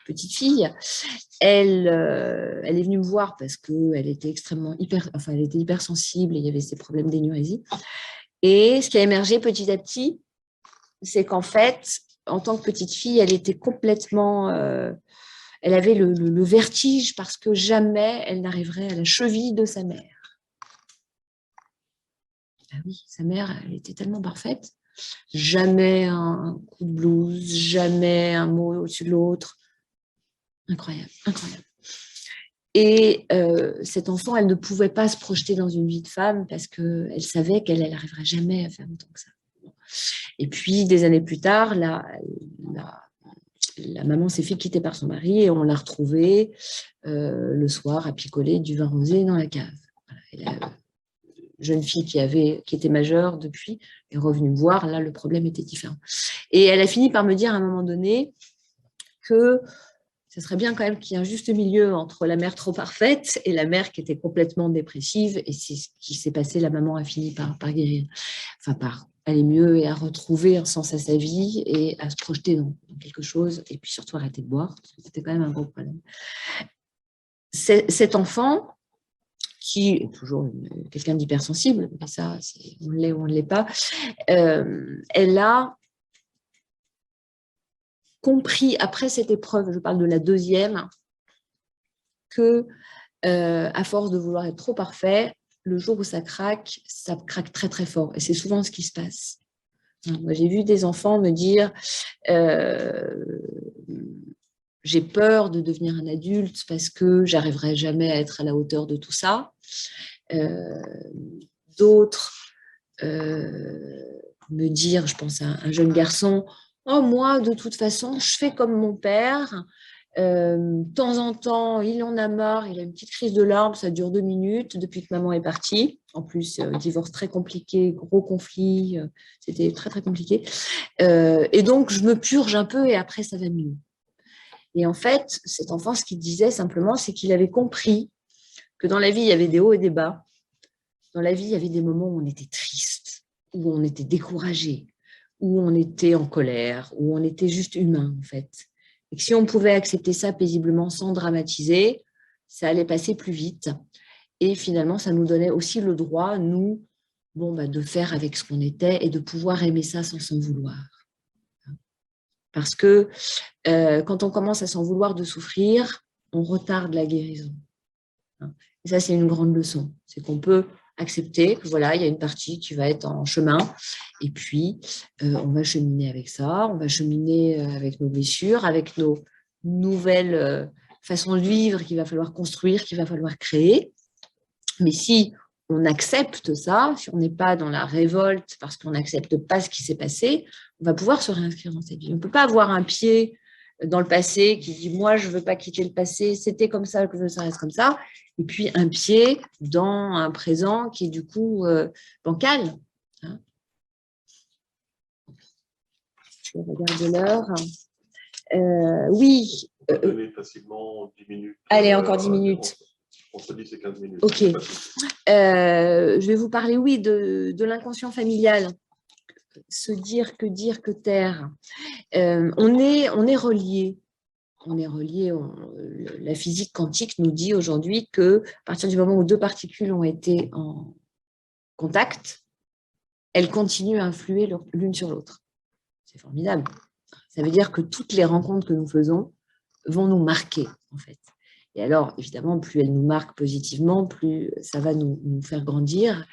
petite fille, elle est venue me voir parce qu'elle était elle était hypersensible et il y avait ces problèmes d'énurésie. Et ce qui a émergé petit à petit, c'est qu'en fait, en tant que petite fille, elle était complètement... elle avait le vertige parce que jamais elle n'arriverait à la cheville de sa mère. Ah oui, sa mère, elle était tellement parfaite. Jamais un coup de blouse, jamais un mot au-dessus de l'autre. Incroyable, incroyable. Et cet enfant, elle ne pouvait pas se projeter dans une vie de femme parce qu'elle savait qu'elle n'arriverait jamais à faire autant que ça. Et puis, des années plus tard, la maman s'est fait quitter par son mari et on l'a retrouvée le soir à picoler du vin rosé dans la cave. Voilà. Et la jeune fille qui était majeure depuis est revenue me voir. Là, le problème était différent. Et elle a fini par me dire à un moment donné que ce serait bien quand même qu'il y ait un juste milieu entre la mère trop parfaite et la mère qui était complètement dépressive. Et c'est ce qui s'est passé. La maman a fini par guérir, enfin par aller mieux et à retrouver un sens à sa vie et à se projeter dans quelque chose. Et puis surtout arrêter de boire, parce que c'était quand même un gros problème. Cet enfant, qui est toujours quelqu'un d'hypersensible, mais ça, on l'est ou on ne l'est pas, elle a compris après cette épreuve, je parle de la deuxième, que à force de vouloir être trop parfait, le jour où ça craque très très fort. Et c'est souvent ce qui se passe. Moi, j'ai vu des enfants me dire j'ai peur de devenir un adulte parce que j'arriverai jamais à être à la hauteur de tout ça. D'autres me dire, je pense à un jeune garçon, oh, moi, de toute façon, je fais comme mon père. De temps en temps, il en a marre, il a une petite crise de larmes, ça dure 2 minutes depuis que maman est partie. En plus, divorce très compliqué, gros conflit, c'était très, très compliqué. Et donc, je me purge un peu et après, ça va mieux. Et en fait, cet enfant, ce qu'il disait simplement, c'est qu'il avait compris que dans la vie, il y avait des hauts et des bas. Dans la vie, il y avait des moments où on était triste, où on était découragé, où on était en colère, où on était juste humain, en fait. Et que si on pouvait accepter ça paisiblement sans dramatiser, ça allait passer plus vite. Et finalement, ça nous donnait aussi le droit, nous, de faire avec ce qu'on était et de pouvoir aimer ça sans s'en vouloir. Parce que quand on commence à s'en vouloir de souffrir, on retarde la guérison. Et ça, c'est une grande leçon. C'est qu'on peut accepter que voilà, il y a une partie qui va être en chemin, et puis on va cheminer avec ça, on va cheminer avec nos blessures, avec nos nouvelles façons de vivre qu'il va falloir construire, qu'il va falloir créer. Mais si on accepte ça, si on n'est pas dans la révolte parce qu'on n'accepte pas ce qui s'est passé, on va pouvoir se réinscrire dans cette vie. On ne peut pas avoir un pied dans le passé qui dit « moi, je ne veux pas quitter le passé, c'était comme ça, que ça reste comme ça », et puis un pied dans un présent qui est du coup bancal. Hein. Je regarde l'heure. Oui. Facilement 10 minutes. Allez, encore 10 minutes. On se dit c'est 15 minutes. Ok. Je vais vous parler, oui, de l'inconscient familial. Se dire, que taire. On est reliés. On est reliés. La physique quantique nous dit aujourd'hui qu'à partir du moment où deux particules ont été en contact, elles continuent à influer l'une sur l'autre. C'est formidable. Ça veut dire que toutes les rencontres que nous faisons vont nous marquer, en fait. Et alors, évidemment, plus elles nous marquent positivement, plus ça va nous faire grandir.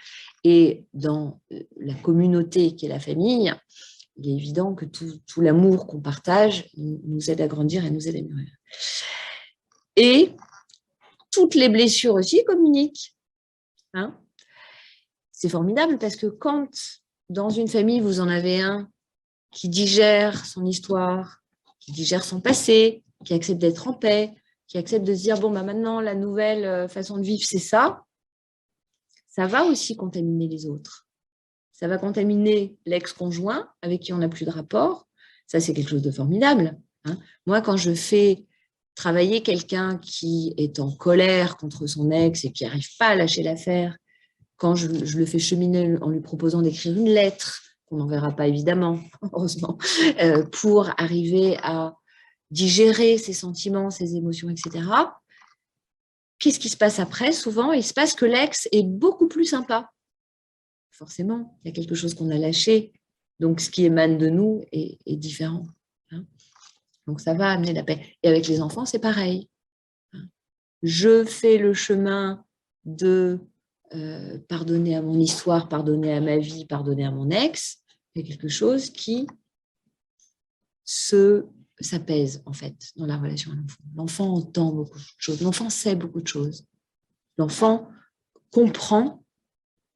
Et dans la communauté qui est la famille, il est évident que tout l'amour qu'on partage nous aide à grandir et nous aide à mûrir. Et toutes les blessures aussi communiquent. Hein. C'est formidable parce que quand, dans une famille, vous en avez un qui digère son histoire, qui digère son passé, qui accepte d'être en paix, qui accepte de se dire, bon, bah maintenant, la nouvelle façon de vivre, c'est ça, ça va aussi contaminer les autres. Ça va contaminer l'ex-conjoint avec qui on n'a plus de rapport. Ça, c'est quelque chose de formidable. Hein. Moi, quand je fais travailler quelqu'un qui est en colère contre son ex et qui n'arrive pas à lâcher l'affaire, quand je le fais cheminer en lui proposant d'écrire une lettre, qu'on n'enverra pas évidemment, heureusement, pour arriver à digérer ses sentiments, ses émotions, etc. Qu'est-ce qui se passe après? Souvent, il se passe que l'ex est beaucoup plus sympa. Forcément, il y a quelque chose qu'on a lâché. Donc, ce qui émane de nous est différent. Hein. Donc, ça va amener la paix. Et avec les enfants, c'est pareil. Hein. Je fais le chemin de pardonner à mon histoire, pardonner à ma vie, pardonner à mon ex. Il y a quelque chose qui s'apaise, en fait, dans la relation à l'enfant. L'enfant entend beaucoup de choses. L'enfant sait beaucoup de choses. L'enfant comprend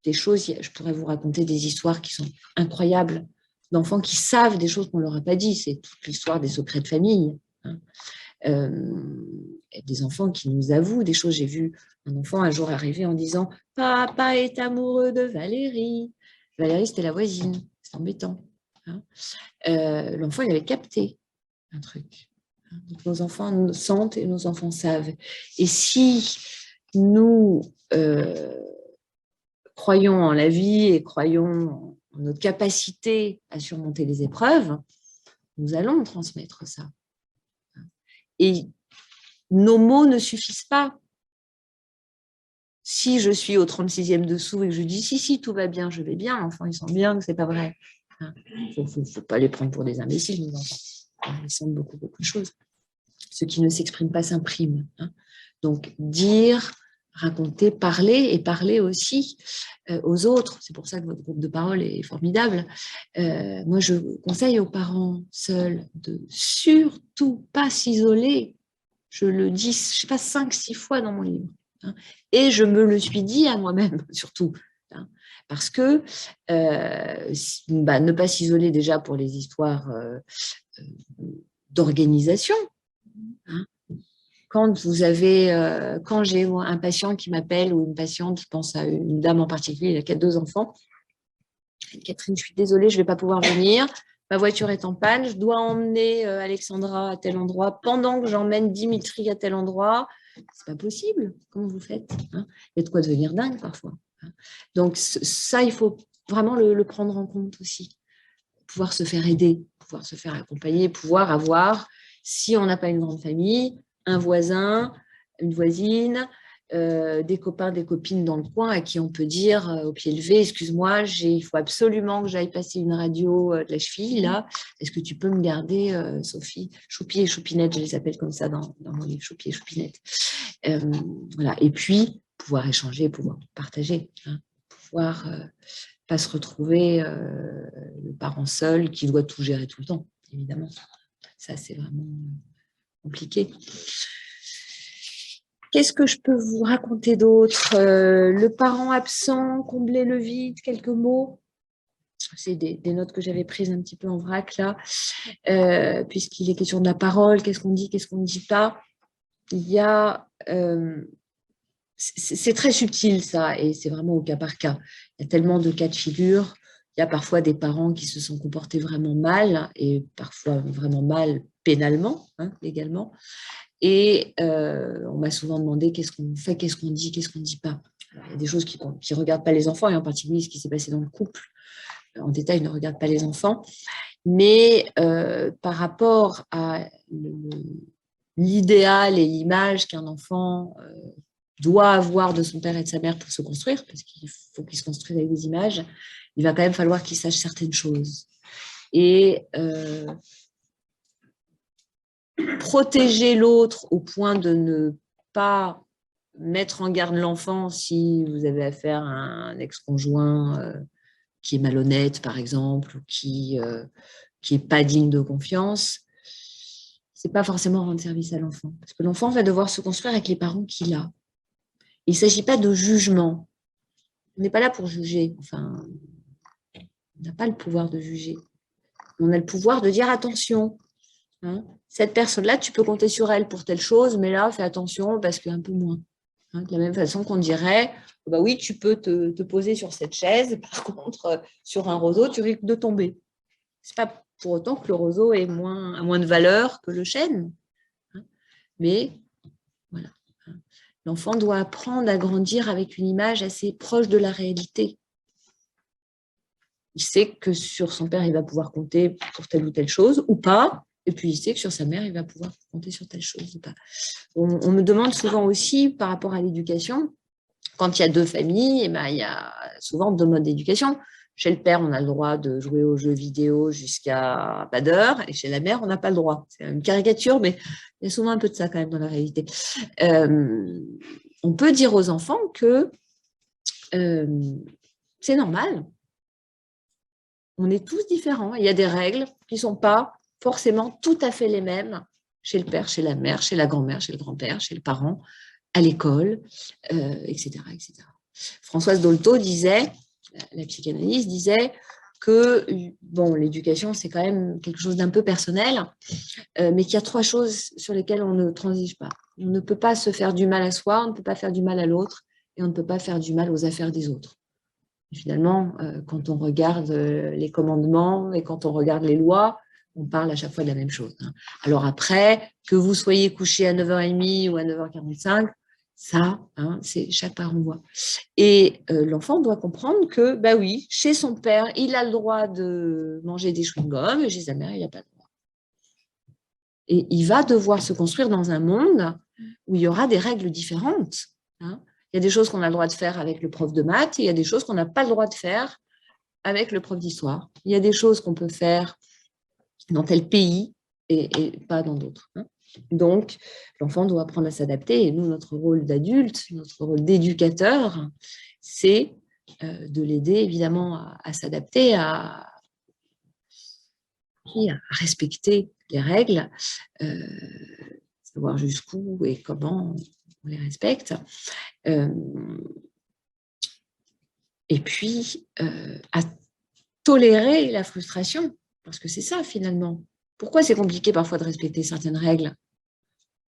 des choses. Je pourrais vous raconter des histoires qui sont incroyables d'enfants qui savent des choses qu'on ne leur a pas dit. C'est toute l'histoire des secrets de famille. Hein. Des enfants qui nous avouent des choses. J'ai vu un enfant un jour arriver en disant « Papa est amoureux de Valérie ». Valérie, c'était la voisine. C'est embêtant. Hein. L'enfant, il avait capté un truc. Donc, nos enfants nous sentent et nos enfants savent. Et si nous croyons en la vie et croyons en notre capacité à surmonter les épreuves, nous allons transmettre ça. Et nos mots ne suffisent pas. Si je suis au 36e dessous et que je dis « si, tout va bien, je vais bien », l'enfant, il sent bien que ce n'est pas vrai. Il ne faut pas les prendre pour des imbéciles, nos enfants. Ils sentent beaucoup de choses. Ce qui ne s'exprime pas s'imprime. Donc, dire, raconter, parler, et parler aussi aux autres. C'est pour ça que votre groupe de parole est formidable. Moi, je conseille aux parents seuls de surtout pas s'isoler. Je le dis, je ne sais pas, 5-6 fois dans mon livre. Et je me le suis dit à moi-même, surtout. Parce que ne pas s'isoler déjà pour les histoires d'organisation. Quand j'ai un patient qui m'appelle ou une patiente, je pense à une dame en particulier, qui a 2 enfants. Catherine, je suis désolée, je ne vais pas pouvoir venir. Ma voiture est en panne, je dois emmener Alexandra à tel endroit pendant que j'emmène Dimitri à tel endroit. C'est pas possible. Comment vous faites? Il y a de quoi devenir dingue parfois. Donc ça, il faut vraiment le prendre en compte aussi. Pouvoir se faire aider, pouvoir se faire accompagner, pouvoir avoir, si on n'a pas une grande famille, un voisin, une voisine, des copains, des copines dans le coin à qui on peut dire au pied levé, excuse-moi, il faut absolument que j'aille passer une radio de la cheville, là. Est-ce que tu peux me garder, Sophie? Choupi et Choupinette, je les appelle comme ça dans mon livre, Choupi et Choupinette. Voilà. Et puis, pouvoir échanger, pouvoir partager, hein, pouvoir pas se retrouver le parent seul qui doit tout gérer tout le temps, évidemment. Ça, c'est vraiment compliqué. Qu'est-ce que je peux vous raconter d'autre? Le parent absent, combler le vide, quelques mots. C'est des notes que j'avais prises un petit peu en vrac là, puisqu'il est question de la parole, qu'est-ce qu'on dit, qu'est-ce qu'on ne dit pas. Il y a... c'est très subtil ça, et c'est vraiment au cas par cas. Il y a tellement de cas de figure. Il y a parfois des parents qui se sont comportés vraiment mal, et parfois vraiment mal pénalement, hein, légalement. Et on m'a souvent demandé qu'est-ce qu'on fait, qu'est-ce qu'on dit, qu'est-ce qu'on ne dit pas. Alors, il y a des choses qui ne regardent pas les enfants, et en particulier ce qui s'est passé dans le couple. En détail, ne regarde pas les enfants. Mais par rapport à l'idéal et l'image qu'un enfant doit avoir de son père et de sa mère pour se construire, parce qu'il faut qu'il se construise avec des images, il va quand même falloir qu'il sache certaines choses. Et protéger l'autre au point de ne pas mettre en garde l'enfant si vous avez affaire à un ex-conjoint qui est malhonnête, par exemple, ou qui est pas digne de confiance, c'est pas forcément rendre service à l'enfant. Parce que l'enfant va devoir se construire avec les parents qu'il a. Il ne s'agit pas de jugement. On n'est pas là pour juger. Enfin, on n'a pas le pouvoir de juger. On a le pouvoir de dire attention. Hein, cette personne-là, tu peux compter sur elle pour telle chose, mais là, fais attention parce qu'un peu moins. Hein, de la même façon qu'on dirait, bah oui, tu peux te poser sur cette chaise, par contre, sur un roseau, tu risques de tomber. Ce n'est pas pour autant que le roseau a moins de valeur que le chêne. Hein, mais voilà. L'enfant doit apprendre à grandir avec une image assez proche de la réalité. Il sait que sur son père, il va pouvoir compter pour telle ou telle chose, ou pas. Et puis, il sait que sur sa mère, il va pouvoir compter sur telle chose ou pas. On me demande souvent aussi, par rapport à l'éducation, quand il y a deux familles, eh ben, il y a souvent deux modes d'éducation. Chez le père, on a le droit de jouer aux jeux vidéo jusqu'à pas d'heure, et chez la mère, on n'a pas le droit. C'est une caricature, mais il y a souvent un peu de ça quand même dans la réalité. On peut dire aux enfants que c'est normal. On est tous différents. Il y a des règles qui ne sont pas forcément tout à fait les mêmes chez le père, chez la mère, chez la grand-mère, chez le grand-père, chez le parent, à l'école, etc., etc. Françoise Dolto disait, la psychanalyste disait que bon, l'éducation, c'est quand même quelque chose d'un peu personnel, mais qu'il y a trois choses sur lesquelles on ne transige pas. On ne peut pas se faire du mal à soi, on ne peut pas faire du mal à l'autre, et on ne peut pas faire du mal aux affaires des autres. Et finalement, quand on regarde les commandements et quand on regarde les lois, on parle à chaque fois de la même chose. Alors après, que vous soyez couché à 9h30 ou à 9h45, ça, c'est chaque parent voit. Et l'enfant doit comprendre que, bah oui, chez son père, il a le droit de manger des chewing-gums, et chez sa mère, il n'a pas le droit. Et il va devoir se construire dans un monde où il y aura des règles différentes. Hein. Il y a des choses qu'on a le droit de faire avec le prof de maths, et il y a des choses qu'on n'a pas le droit de faire avec le prof d'histoire. Il y a des choses qu'on peut faire dans tel pays et pas dans d'autres. Hein. Donc, l'enfant doit apprendre à s'adapter, et nous, notre rôle d'adulte, notre rôle d'éducateur, c'est de l'aider évidemment à s'adapter, à respecter les règles, savoir jusqu'où et comment on les respecte. Et puis, à tolérer la frustration, parce que c'est ça finalement. Pourquoi c'est compliqué parfois de respecter certaines règles?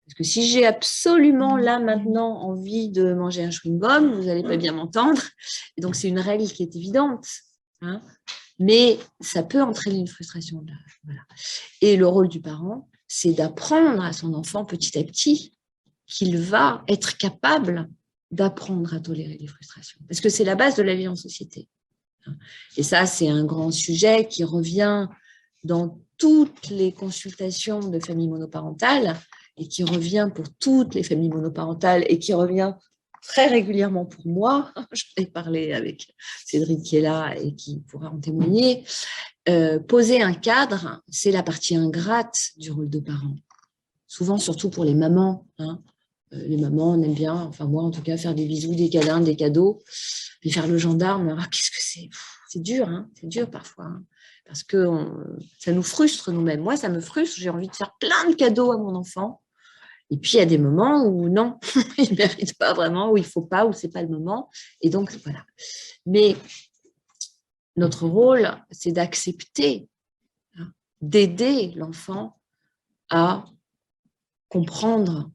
Parce que si j'ai absolument là maintenant envie de manger un chewing-gum, vous n'allez pas bien m'entendre. Et donc c'est une règle qui est évidente. Hein, mais ça peut entraîner une frustration. Là. Voilà. Et le rôle du parent, c'est d'apprendre à son enfant petit à petit qu'il va être capable d'apprendre à tolérer les frustrations. Parce que c'est la base de la vie en société. Et ça, c'est un grand sujet qui revient dans toutes les consultations de familles monoparentales, et qui revient pour toutes les familles monoparentales, et qui revient très régulièrement pour moi, je vais parler avec Cédric qui est là et qui pourra en témoigner, poser un cadre, c'est la partie ingrate du rôle de parent. Souvent, surtout pour les mamans. Hein. Les mamans, on aime bien, enfin moi en tout cas, faire des bisous, des câlins, des cadeaux, puis faire le gendarme. Ah, qu'est-ce que c'est? C'est dur, hein, c'est dur parfois. Hein, parce que ça nous frustre nous-mêmes. Moi, ça me frustre, j'ai envie de faire plein de cadeaux à mon enfant. Et puis, il y a des moments où non, il ne mérite pas vraiment, où il ne faut pas, où ce n'est pas le moment. Et donc, voilà. Mais notre rôle, c'est d'accepter, hein, d'aider l'enfant à comprendre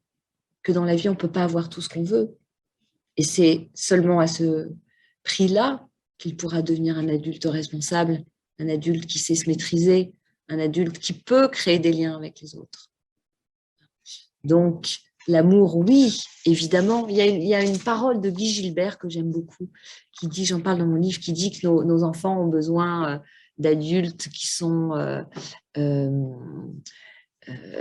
que dans la vie, on ne peut pas avoir tout ce qu'on veut. Et c'est seulement à ce prix-là qu'il pourra devenir un adulte responsable, un adulte qui sait se maîtriser, un adulte qui peut créer des liens avec les autres. Donc, l'amour, oui, évidemment. Il y a une parole de Guy Gilbert que j'aime beaucoup, qui dit, j'en parle dans mon livre, qui dit que nos enfants ont besoin d'adultes qui sont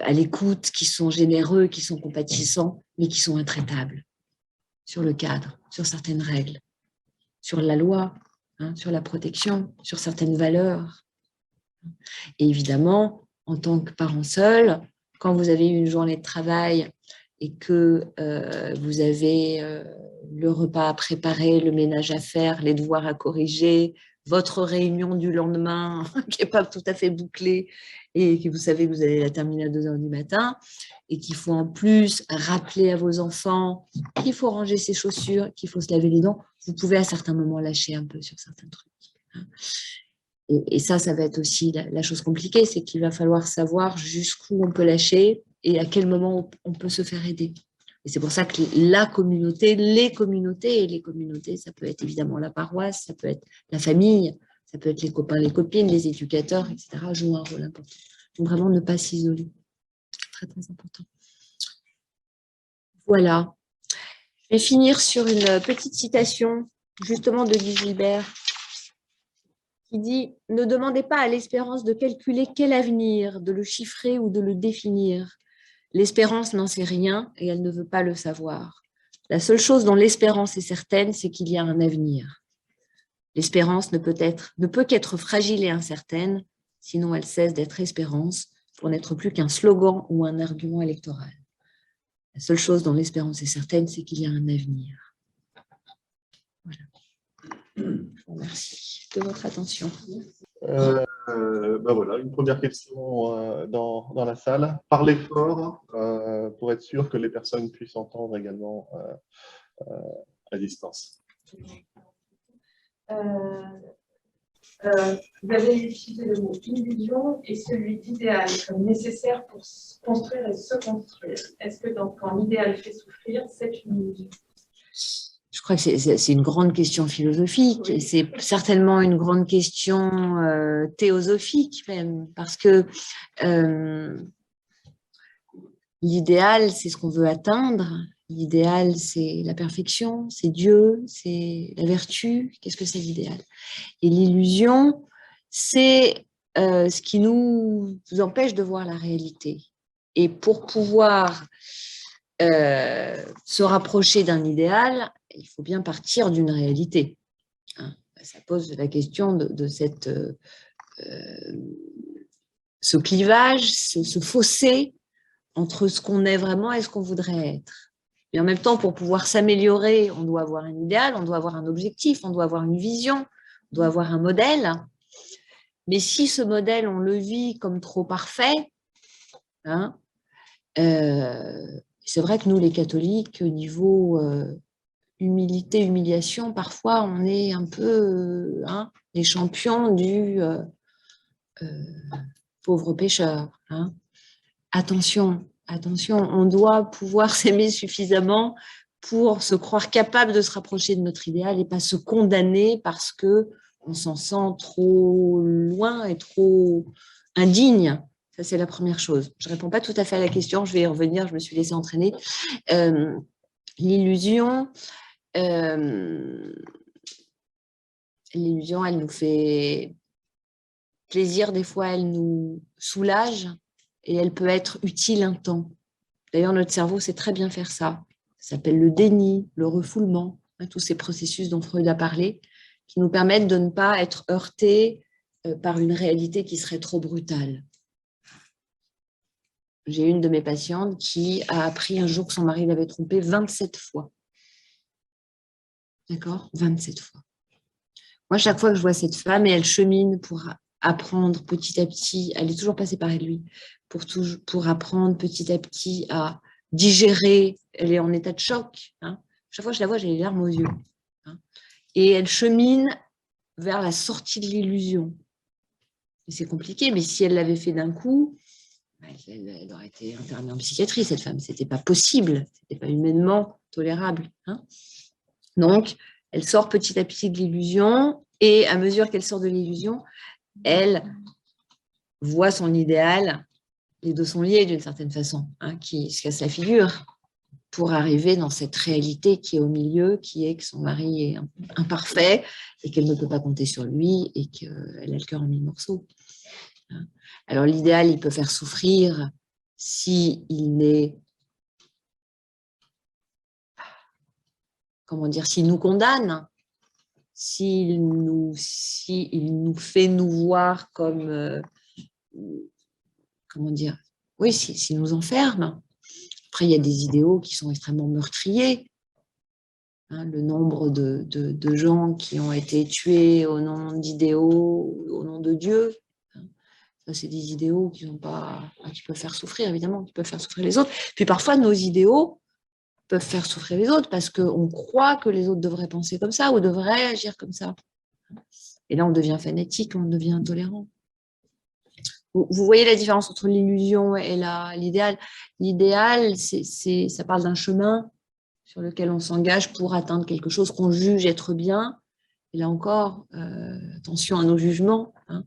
à l'écoute, qui sont généreux, qui sont compatissants, mais qui sont intraitables sur le cadre, sur certaines règles, sur la loi, hein, sur la protection, sur certaines valeurs. Et évidemment, en tant que parent seul, quand vous avez une journée de travail et que vous avez le repas à préparer, le ménage à faire, les devoirs à corriger, votre réunion du lendemain qui n'est pas tout à fait bouclée et que vous savez que vous allez la terminer à 2h du matin et qu'il faut en plus rappeler à vos enfants qu'il faut ranger ses chaussures, qu'il faut se laver les dents, vous pouvez à certains moments lâcher un peu sur certains trucs. Et ça va être aussi la chose compliquée, c'est qu'il va falloir savoir jusqu'où on peut lâcher et à quel moment on peut se faire aider. Et c'est pour ça que la communauté, les communautés, ça peut être évidemment la paroisse, ça peut être la famille, ça peut être les copains, les copines, les éducateurs, etc., jouent un rôle important. Donc vraiment ne pas s'isoler. Très, très important. Voilà. Je vais finir sur une petite citation, justement de Guy Gilbert, qui dit « Ne demandez pas à l'espérance de calculer quel avenir, de le chiffrer ou de le définir. L'espérance n'en sait rien et elle ne veut pas le savoir. La seule chose dont l'espérance est certaine, c'est qu'il y a un avenir. L'espérance ne peut qu'être fragile et incertaine, sinon elle cesse d'être espérance pour n'être plus qu'un slogan ou un argument électoral. La seule chose dont l'espérance est certaine, c'est qu'il y a un avenir. » Voilà. Je vous remercie de votre attention. Ben voilà, une première question dans la salle. Parlez fort pour être sûr que les personnes puissent entendre également à distance. Vous avez utilisé le mot illusion et celui d'idéal comme nécessaire pour construire et se construire. Est-ce que quand l'idéal fait souffrir, c'est une illusion? Je crois que c'est une grande question philosophique, oui. Et c'est certainement une grande question théosophique même, parce que l'idéal, c'est ce qu'on veut atteindre. L'idéal, c'est la perfection, c'est Dieu, c'est la vertu. Qu'est-ce que c'est l'idéal? Et l'illusion, c'est ce qui nous empêche de voir la réalité. Et pour pouvoir se rapprocher d'un idéal, il faut bien partir d'une réalité. Hein, ça pose la question de ce clivage, ce fossé entre ce qu'on est vraiment et ce qu'on voudrait être. Et en même temps, pour pouvoir s'améliorer, on doit avoir un idéal, on doit avoir un objectif, on doit avoir une vision, on doit avoir un modèle. Mais si ce modèle, on le vit comme trop parfait, hein, c'est vrai que nous, les catholiques, au niveau humilité, humiliation, parfois, on est un peu les champions du pauvre pécheur. Hein. Attention, on doit pouvoir s'aimer suffisamment pour se croire capable de se rapprocher de notre idéal et pas se condamner parce qu'on s'en sent trop loin et trop indigne. Ça, c'est la première chose. Je ne réponds pas tout à fait à la question, je vais y revenir, je me suis laissée entraîner. L'illusion, elle nous fait plaisir, des fois, elle nous soulage et elle peut être utile un temps. D'ailleurs, notre cerveau sait très bien faire ça. Ça s'appelle le déni, le refoulement, hein, tous ces processus dont Freud a parlé, qui nous permettent de ne pas être heurtés par une réalité qui serait trop brutale. J'ai une de mes patientes qui a appris un jour que son mari l'avait trompée 27 fois. D'accord ? 27 fois. Moi, chaque fois que je vois cette femme, et elle chemine pour apprendre petit à petit, elle est toujours passée par lui, pour apprendre petit à petit à digérer, elle est en état de choc. Hein. Chaque fois que je la vois, j'ai les larmes aux yeux. Hein. Et elle chemine vers la sortie de l'illusion. C'est compliqué, mais si elle l'avait fait d'un coup, elle aurait été internée en psychiatrie, cette femme. Ce n'était pas possible, ce n'était pas humainement tolérable. Hein. Donc, elle sort petit à petit de l'illusion, et à mesure qu'elle sort de l'illusion, elle voit son idéal, les deux sont liés d'une certaine façon, hein, qui se casse la figure pour arriver dans cette réalité qui est au milieu, qui est que son mari est imparfait et qu'elle ne peut pas compter sur lui et qu'elle a le cœur en mille morceaux. Alors l'idéal, il peut faire souffrir s'il est, comment dire, s'il nous condamne, s'il nous fait nous voir comme, comment dire, oui, s'il nous enferme. Après, il y a des idéaux qui sont extrêmement meurtriers. Hein, le nombre de gens qui ont été tués au nom d'idéaux, au nom de Dieu. Hein. Ça, c'est des idéaux qui peuvent faire souffrir, évidemment, qui peuvent faire souffrir les autres. Puis parfois, nos idéaux peuvent faire souffrir les autres parce qu'on croit que les autres devraient penser comme ça ou devraient agir comme ça. Et là, on devient fanatique, on devient intolérant. Vous voyez la différence entre l'illusion et l'idéal. L'idéal, ça parle d'un chemin sur lequel on s'engage pour atteindre quelque chose qu'on juge être bien. Et là encore, attention à nos jugements. Hein.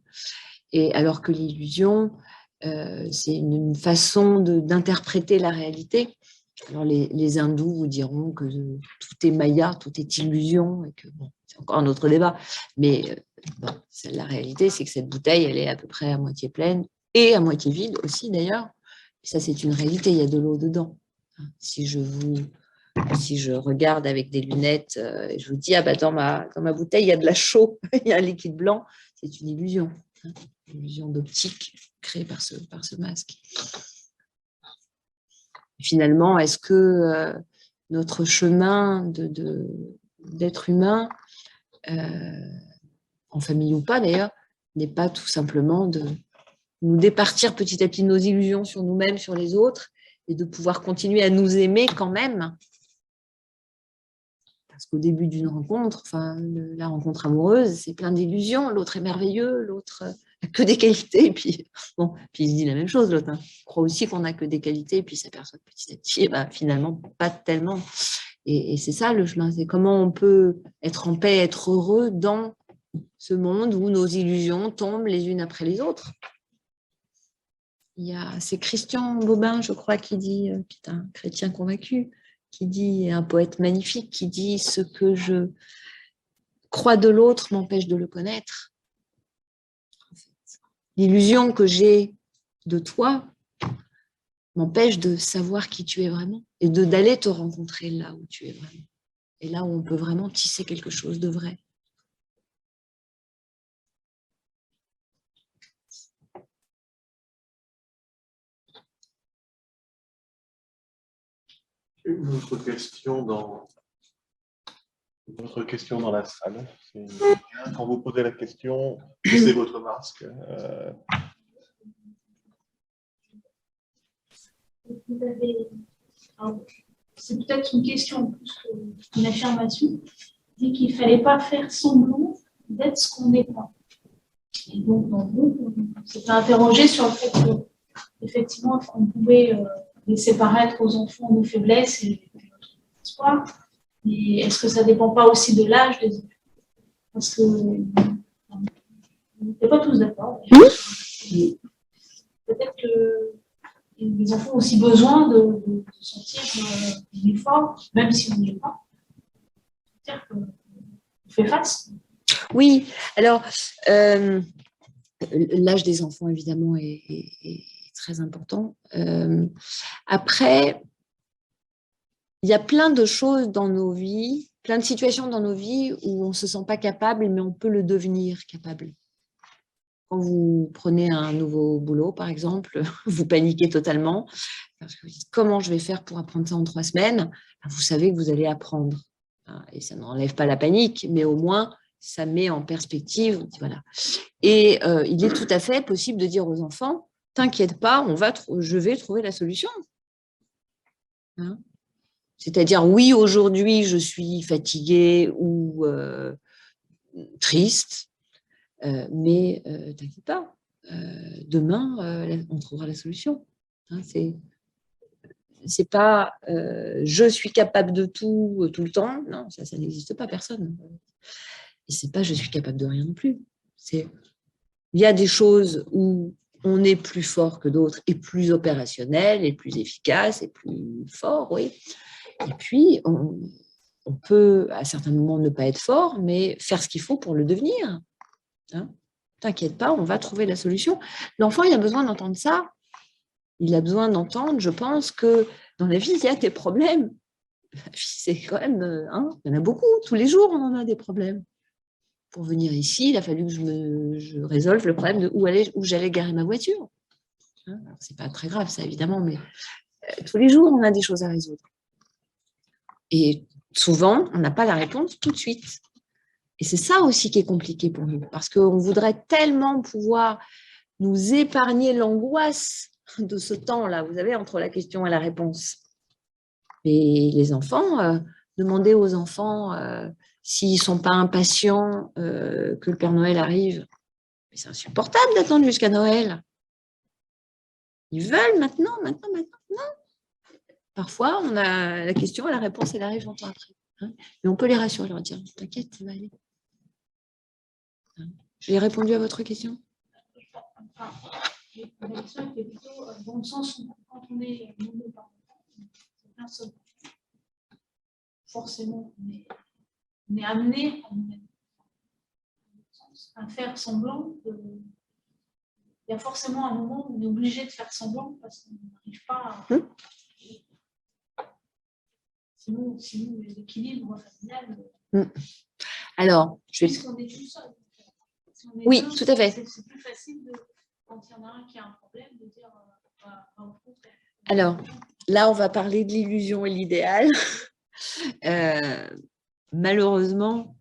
Et alors que l'illusion, c'est une façon d'interpréter la réalité. Alors les hindous vous diront que tout est maya, tout est illusion, et que bon, c'est encore un autre débat. Mais bon, la réalité, c'est que cette bouteille, elle est à peu près à moitié pleine et à moitié vide aussi d'ailleurs. Ça, c'est une réalité, il y a de l'eau dedans. Si je regarde avec des lunettes, je vous dis, ah bah, dans ma bouteille, il y a de la chaux, il y a un liquide blanc, c'est une illusion. Hein, une illusion d'optique créée par ce masque. Finalement, est-ce que notre chemin d'être humain, en famille ou pas d'ailleurs, n'est pas tout simplement de nous départir petit à petit de nos illusions sur nous-mêmes, sur les autres, et de pouvoir continuer à nous aimer quand même. Parce qu'au début d'une rencontre, la rencontre amoureuse, c'est plein d'illusions. L'autre est merveilleux, l'autre n'a que des qualités. Puis il se dit la même chose, l'autre. Hein. Il croit aussi qu'on n'a que des qualités, et puis il s'aperçoit petit à petit, finalement, pas tellement. Et c'est ça le chemin, c'est comment on peut être en paix, être heureux dans ce monde où nos illusions tombent les unes après les autres. C'est Christian Bobin, je crois, qui dit, qui est un chrétien convaincu, qui dit, un poète magnifique, qui dit « Ce que je crois de l'autre m'empêche de le connaître. » L'illusion que j'ai de toi m'empêche de savoir qui tu es vraiment et d'aller te rencontrer là où tu es vraiment. Et là où on peut vraiment tisser quelque chose de vrai. Une autre question dans la salle. Quand vous posez la question, c'est votre masque. C'est peut-être une question plus qu'une affirmation. Il dit qu'il ne fallait pas faire semblant d'être ce qu'on n'est pas. Et donc, dans le groupe, on s'était interrogé sur le fait qu'effectivement, on pouvait laisser paraître aux enfants nos faiblesses et notre espoir. Et est-ce que ça ne dépend pas aussi de l'âge des enfants? Parce que on n'était pas tous d'accord. Peut-être que les enfants ont aussi besoin de sentir qu'on est fort, même si on n'y est pas. C'est-à-dire qu'on fait face. Oui, alors, l'âge des enfants, évidemment, est très important. Après, il y a plein de choses dans nos vies, plein de situations dans nos vies où on ne se sent pas capable, mais on peut le devenir capable. Quand vous prenez un nouveau boulot, par exemple, vous paniquez totalement, parce que vous dites comment je vais faire pour apprendre ça en 3 semaines, vous savez que vous allez apprendre. Et ça n'enlève pas la panique, mais au moins, ça met en perspective. Voilà. Et il est tout à fait possible de dire aux enfants, t'inquiète pas, je vais trouver la solution. Hein? C'est-à-dire, oui, aujourd'hui, je suis fatiguée ou triste, mais t'inquiète pas, demain, on trouvera la solution. Hein, c'est pas je suis capable de tout tout le temps. Non, ça n'existe pas, personne. Et c'est pas je suis capable de rien non plus. Il y a des choses où on est plus fort que d'autres et plus opérationnel et plus efficace et plus fort, oui. Et puis, on peut à certains moments ne pas être fort, mais faire ce qu'il faut pour le devenir. Hein, t'inquiète pas, on va trouver la solution. L'enfant, il a besoin d'entendre ça. Il a besoin d'entendre, je pense, que dans la vie, il y a des problèmes. La vie, c'est quand même, il y en a beaucoup. Tous les jours, on en a des problèmes. Pour venir ici, il a fallu que je résolve le problème de où j'allais garer ma voiture. Hein, c'est pas très grave, ça, évidemment, mais tous les jours, on a des choses à résoudre. Et souvent, on n'a pas la réponse tout de suite. Et c'est ça aussi qui est compliqué pour nous, parce qu'on voudrait tellement pouvoir nous épargner l'angoisse de ce temps-là, vous savez, entre la question et la réponse. Et les enfants, demandez aux enfants s'ils ne sont pas impatients que le Père Noël arrive. Mais c'est insupportable d'attendre jusqu'à Noël. Ils veulent maintenant. Non. Parfois, on a la question et la réponse, elle arrive longtemps après. Hein, mais on peut les rassurer, leur dire, t'inquiète, ça va aller. Hein, j'ai répondu à votre question? La question était plutôt dans le sens où quand on est monoparental, personne. Forcément, on est amené à faire semblant. Il y a forcément un moment où on est obligé de faire semblant parce qu'on n'arrive pas à... Sinon, l'équilibre familial... Alors, je vais... On est tout seul. Oui, tout à fait. C'est plus facile, quand il y en a un qui a un problème, de dire... Alors, là, on va parler de l'illusion et l'idéal. Malheureusement,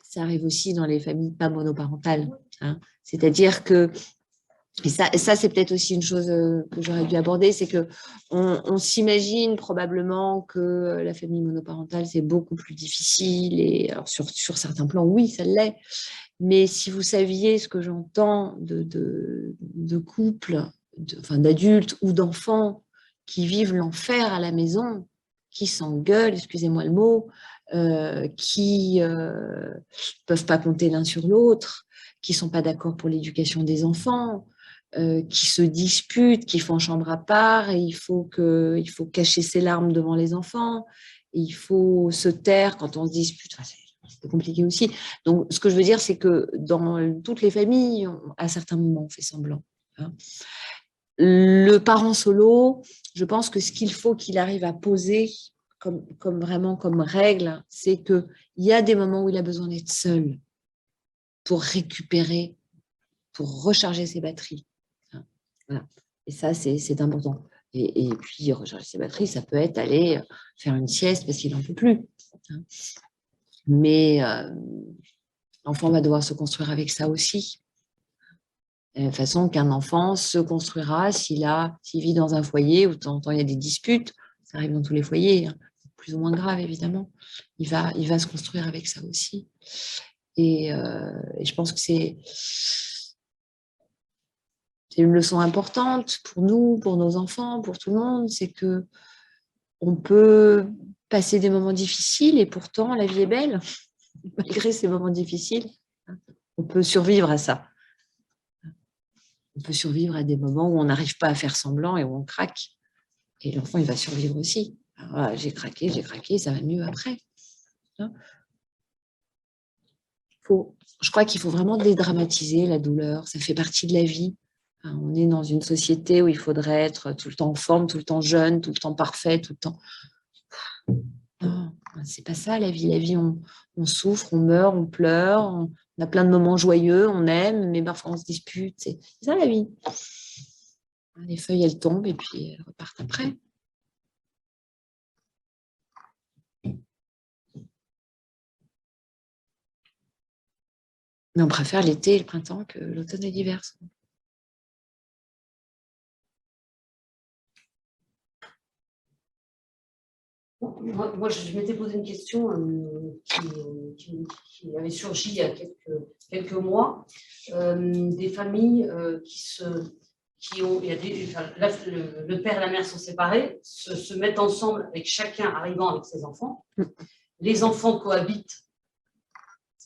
ça arrive aussi dans les familles pas monoparentales. Hein. C'est-à-dire que, et ça c'est peut-être aussi une chose que j'aurais dû aborder, c'est qu'on s'imagine probablement que la famille monoparentale, c'est beaucoup plus difficile. Et alors sur certains plans, oui, ça l'est. Mais si vous saviez ce que j'entends de couples, d'adultes ou d'enfants qui vivent l'enfer à la maison, qui s'engueulent, excusez-moi le mot, qui ne peuvent pas compter l'un sur l'autre, qui ne sont pas d'accord pour l'éducation des enfants, qui se disputent, qui font chambre à part, et il faut cacher ses larmes devant les enfants, et il faut se taire quand on se dispute. Enfin, c'est compliqué aussi. Donc, ce que je veux dire, c'est que dans toutes les familles, à certains moments, on fait semblant. Hein. Le parent solo, je pense que ce qu'il faut qu'il arrive à poser vraiment comme règle, c'est qu'il y a des moments où il a besoin d'être seul pour récupérer, pour recharger ses batteries. Voilà. Et ça, c'est important. Et puis, recharger ses batteries, ça peut être aller faire une sieste parce qu'il n'en peut plus. Mais l'enfant va devoir se construire avec ça aussi. De la façon qu'un enfant se construira s'il vit dans un foyer où de temps en temps il y a des disputes, ça arrive dans tous les foyers, hein, plus ou moins grave évidemment, il va se construire avec ça aussi. Et je pense que c'est une leçon importante pour nous, pour nos enfants, pour tout le monde, c'est que on peut passer des moments difficiles et pourtant la vie est belle, malgré ces moments difficiles. On peut survivre à ça. On peut survivre à des moments où on n'arrive pas à faire semblant et où on craque. Et l'enfant, il va survivre aussi. Alors, j'ai craqué, ça va mieux après. Je crois qu'il faut vraiment dédramatiser la douleur. Ça fait partie de la vie. On est dans une société où il faudrait être tout le temps en forme, tout le temps jeune, tout le temps parfait, tout le temps. Non, c'est pas ça la vie. La vie, on souffre, on meurt, on pleure, on a plein de moments joyeux, on aime, mais parfois on se dispute. C'est ça la vie. Les feuilles, elles tombent et puis elles repartent après. Mais on préfère l'été et le printemps que l'automne et l'hiver. Moi, je m'étais posé une question qui avait surgi il y a quelques mois. Des familles qui ont, là, le père et la mère sont séparés, se mettent ensemble avec chacun arrivant avec ses enfants. Les enfants cohabitent,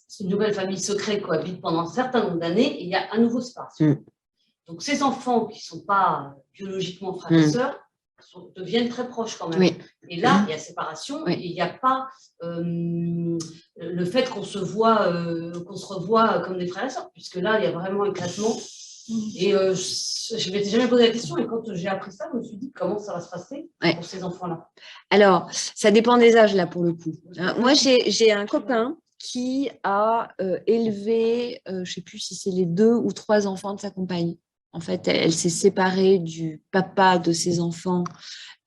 c'est une nouvelle famille secrète cohabite pendant un certain nombre d'années et il y a un nouveau séparation. Donc ces enfants qui ne sont pas biologiquement frères et sœurs deviennent très proches quand même. Oui. Et là, il y a séparation, et il n'y a pas le fait qu'on se revoit comme des frères et sœurs, puisque là, il y a vraiment éclatement. Et je ne m'étais jamais posé la question, et quand j'ai appris ça, je me suis dit comment ça va se passer pour ces enfants-là. Alors, ça dépend des âges, là, pour le coup. Moi, j'ai un copain qui a élevé, je ne sais plus si c'est les 2 ou 3 enfants de sa compagne. En fait, elle s'est séparée du papa de ses enfants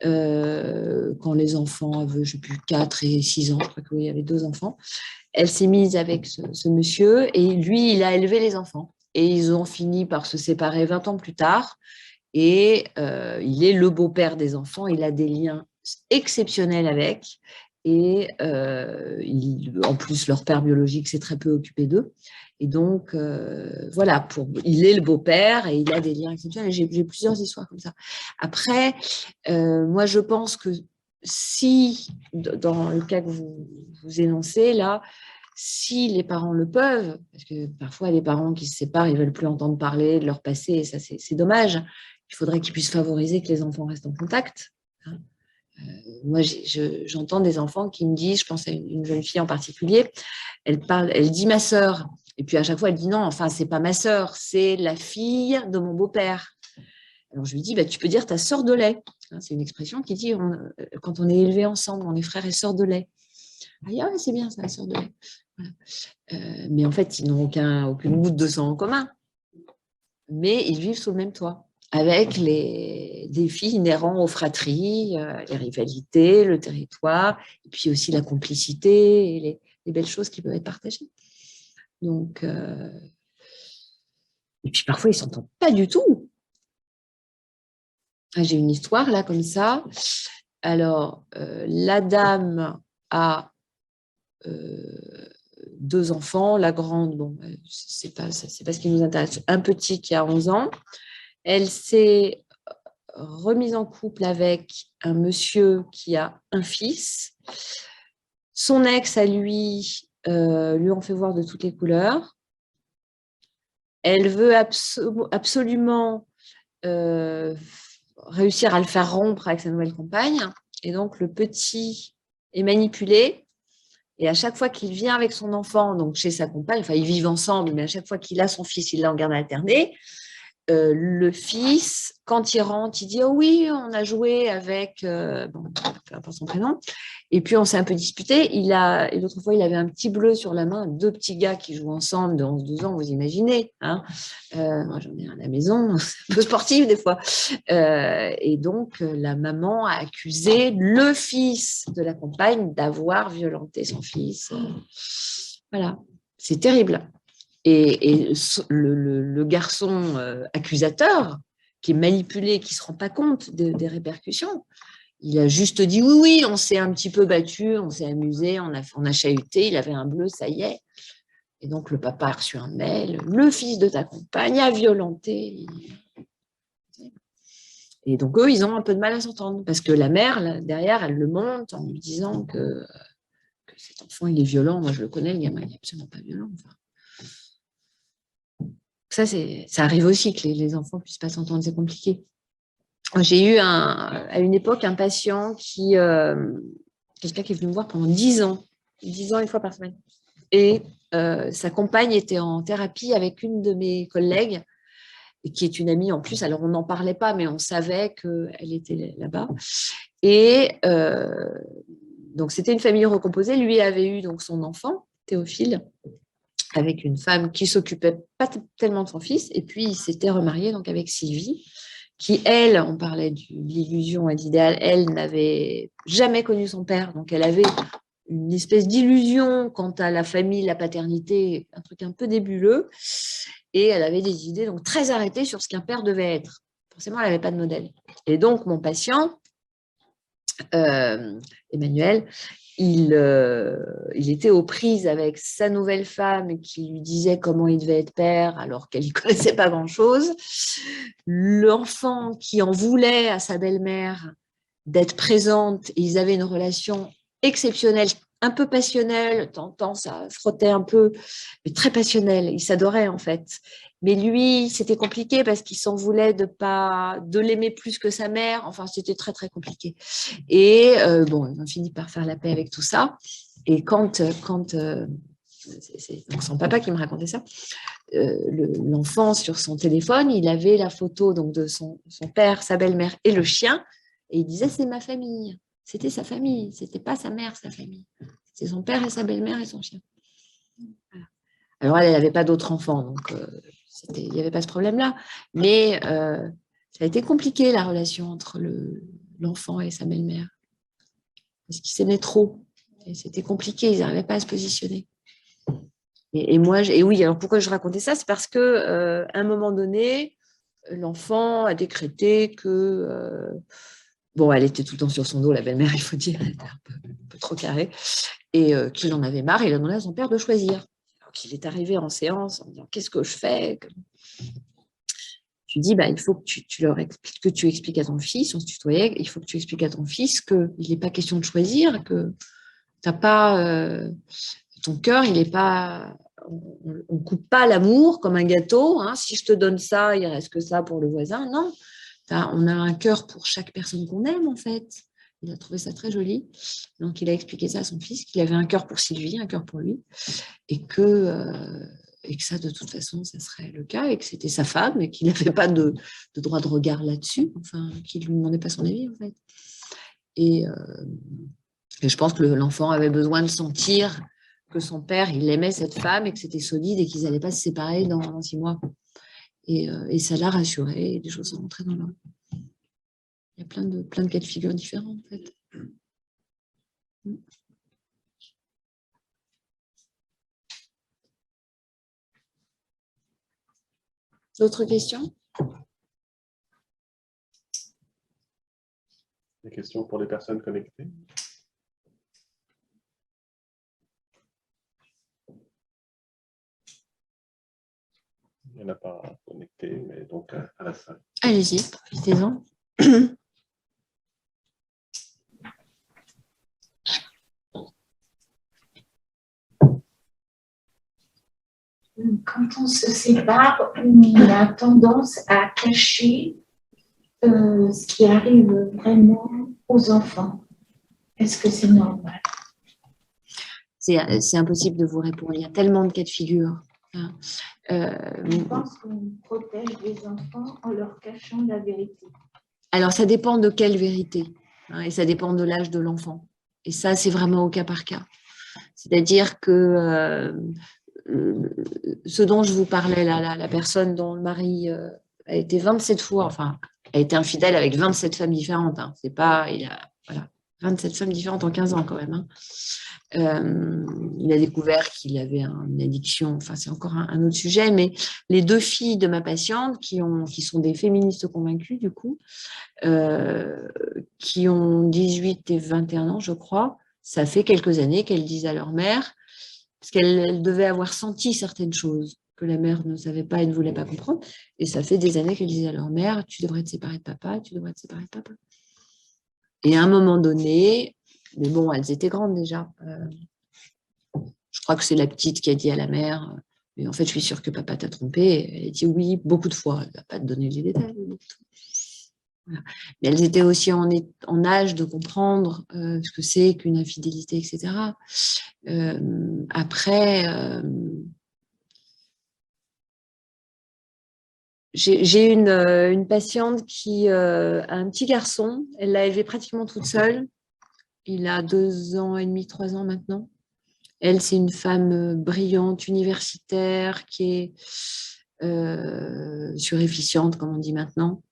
quand les enfants avaient, je ne sais plus, 4 et 6 ans. Je crois qu'il y avait 2 enfants. Elle s'est mise avec ce monsieur et lui, il a élevé les enfants. Et ils ont fini par se séparer 20 ans plus tard. Et il est le beau-père des enfants. Il a des liens exceptionnels avec. Et en plus, leur père biologique s'est très peu occupé d'eux. Et donc, voilà, il est le beau-père et il a des liens exceptionnels. J'ai plusieurs histoires comme ça. Après, moi, je pense que si, dans le cas que vous énoncez là, si les parents le peuvent, parce que parfois les parents qui se séparent, ils ne veulent plus entendre parler de leur passé, et ça c'est dommage. Il faudrait qu'ils puissent favoriser que les enfants restent en contact. Moi, j'entends des enfants qui me disent, je pense à une jeune fille en particulier, elle dit ma sœur, et puis à chaque fois elle dit non, enfin c'est pas ma sœur, c'est la fille de mon beau-père. Alors je lui dis, bah, tu peux dire ta sœur de lait. C'est une expression qui dit quand on est élevés ensemble, on est frères et sœurs de lait. Ah ouais, c'est bien ça, la sœur de lait. Voilà. Mais en fait, ils n'ont aucune goutte de sang en commun. Mais ils vivent sous le même toit, avec les défis inhérents aux fratries, les rivalités, le territoire, et puis aussi la complicité et les belles choses qui peuvent être partagées. Donc, et puis parfois, ils ne s'entendent pas du tout. J'ai une histoire là comme ça. Alors, la dame a 2 enfants. La grande, bon, c'est pas ce qui nous intéresse. Un petit qui a 11 ans. Elle s'est remise en couple avec un monsieur qui a un fils. Son ex, à lui en fait voir de toutes les couleurs. Elle veut absolument réussir à le faire rompre avec sa nouvelle compagne. Et donc, le petit est manipulé. Et à chaque fois qu'il vient avec son enfant, donc chez sa compagne, enfin, ils vivent ensemble, mais à chaque fois qu'il a son fils, il l'a en garde alternée. Le fils, quand il rentre, il dit « Oh oui, on a joué avec… bon, peu importe son prénom. » Et puis, on s'est un peu disputé. Et l'autre fois, il avait un petit bleu sur la main, 2 petits gars qui jouent ensemble de 11-12 ans, vous imaginez. Hein, moi, j'en ai un à la maison, c'est un peu sportif des fois. Et donc, la maman a accusé le fils de la compagne d'avoir violenté son fils. Voilà, c'est terrible. Et le garçon accusateur, qui est manipulé, qui ne se rend pas compte des répercussions, il a juste dit oui, oui, on s'est un petit peu battu, on s'est amusé, on a chahuté, il avait un bleu, ça y est. Et donc le papa a reçu un mail, le fils de ta compagne a violenté. Et donc eux, ils ont un peu de mal à s'entendre, parce que la mère, là, derrière, elle le monte en lui disant que cet enfant, il est violent. Moi, je le connais, le gamin, il n'est absolument pas violent. Enfin, ça arrive aussi que les enfants ne puissent pas s'entendre, c'est compliqué. J'ai eu à une époque un patient quelqu'un qui est venu me voir pendant 10 ans, 1 fois par semaine. Et sa compagne était en thérapie avec une de mes collègues. et qui est une amie en plus. Alors, on n'en parlait pas, mais on savait qu'elle était là-bas. Et donc, c'était une famille recomposée. Lui avait eu donc son enfant, Théophile, avec une femme qui s'occupait pas tellement de son fils. Et puis, il s'était remarié donc avec Sylvie, qui, elle, on parlait de l'illusion et d'idéal, elle n'avait jamais connu son père. Donc, elle avait une espèce d'illusion quant à la famille, la paternité, un truc un peu nébuleux. Et elle avait des idées donc très arrêtées sur ce qu'un père devait être. Forcément, elle n'avait pas de modèle. Et donc, mon patient, Emmanuel, il était aux prises avec sa nouvelle femme qui lui disait comment il devait être père alors qu'elle n'y connaissait pas grand-chose. L'enfant qui en voulait à sa belle-mère d'être présente, et ils avaient une relation exceptionnelle, un peu passionnelle, de temps en temps ça frottait un peu, mais très passionnelle, ils s'adoraient en fait. Mais lui, c'était compliqué parce qu'il s'en voulait de l'aimer plus que sa mère, enfin c'était très très compliqué. Et bon, ils ont fini par faire la paix avec tout ça. Et quand c'est donc son papa qui me racontait ça, l'enfant sur son téléphone, il avait la photo donc de son père, sa belle-mère et le chien, et il disait c'est ma famille. C'était sa famille, c'était pas sa mère, sa famille. C'est son père et sa belle-mère et son chien. Voilà. Alors elle n'avait pas d'autres enfants, donc il n'y avait pas ce problème-là. Mais ça a été compliqué la relation entre l'enfant et sa belle-mère, parce qu'ils s'aimaient trop. Et c'était compliqué, ils n'arrivaient pas à se positionner. Et moi, et oui, alors pourquoi je racontais ça? C'est parce que à un moment donné, l'enfant a décrété que bon, elle était tout le temps sur son dos, la belle-mère, il faut dire, elle était un peu trop carrée, et qu'il en avait marre, il a demandé à son père de choisir. Donc, il est arrivé en séance en disant, qu'est-ce que je fais? Je lui dis, bah, il faut que tu leur expliques, que tu expliques à ton fils, on se tutoyait, il faut que tu expliques à ton fils qu'il n'est pas question de choisir, que t'as pas, ton cœur, il n'est pas, on ne coupe pas l'amour comme un gâteau, hein. Si je te donne ça, il reste que ça pour le voisin. Non, on a un cœur pour chaque personne qu'on aime, en fait. Il a trouvé ça très joli. Donc, il a expliqué ça à son fils, qu'il avait un cœur pour Sylvie, un cœur pour lui, et que ça, de toute façon, ça serait le cas, et que c'était sa femme, et qu'il n'avait pas de droit de regard là-dessus, enfin, qu'il ne lui demandait pas son avis, en fait. Et je pense que l'enfant avait besoin de sentir que son père, il aimait cette femme, et que c'était solide, et qu'ils n'allaient pas se séparer dans 6 mois. Et ça l'a rassuré, et les choses sont rentrées dans l'ordre. Il y a plein de cas de figure différents, en fait. D'autres questions? Des questions pour les personnes connectées? Il n'y en a pas connecté, mais donc à la salle. Allez-y, profitez-en. Quand on se sépare, on a tendance à cacher ce qui arrive vraiment aux enfants. Est-ce que c'est normal? C'est impossible de vous répondre. Il y a tellement de cas de figure. Je pense qu'on protège les enfants en leur cachant la vérité. Alors, ça dépend de quelle vérité, hein, et ça dépend de l'âge de l'enfant. Et ça, c'est vraiment au cas par cas. C'est-à-dire que ce dont je vous parlais, la personne dont le mari a été 27 fois, enfin, a été infidèle avec 27 femmes différentes. Hein. C'est pas, il a, voilà, 27 femmes différentes en 15 ans quand même. Hein. Il a découvert qu'il avait une addiction, enfin c'est encore un autre sujet, mais les 2 filles de ma patiente qui sont des féministes convaincues du coup, qui ont 18 et 21 ans je crois, ça fait quelques années qu'elles disent à leur mère, parce qu'elles devaient avoir senti certaines choses que la mère ne savait pas et ne voulait pas comprendre, et ça fait des années qu'elles disaient à leur mère, tu devrais te séparer de papa, tu devrais te séparer de papa. Et à un moment donné, mais bon, elles étaient grandes déjà. Je crois que c'est la petite qui a dit à la mère, mais en fait, je suis sûre que papa t'a trompée. Elle a dit oui, beaucoup de fois. Elle ne va pas te donner les détails. Voilà. Mais elles étaient aussi en âge de comprendre ce que c'est qu'une infidélité, etc. Après, J'ai une patiente qui a un petit garçon. Elle l'a élevé pratiquement toute seule. Il a 2 ans et demi, 3 ans maintenant. Elle, c'est une femme brillante, universitaire, qui est surefficiente, comme on dit maintenant,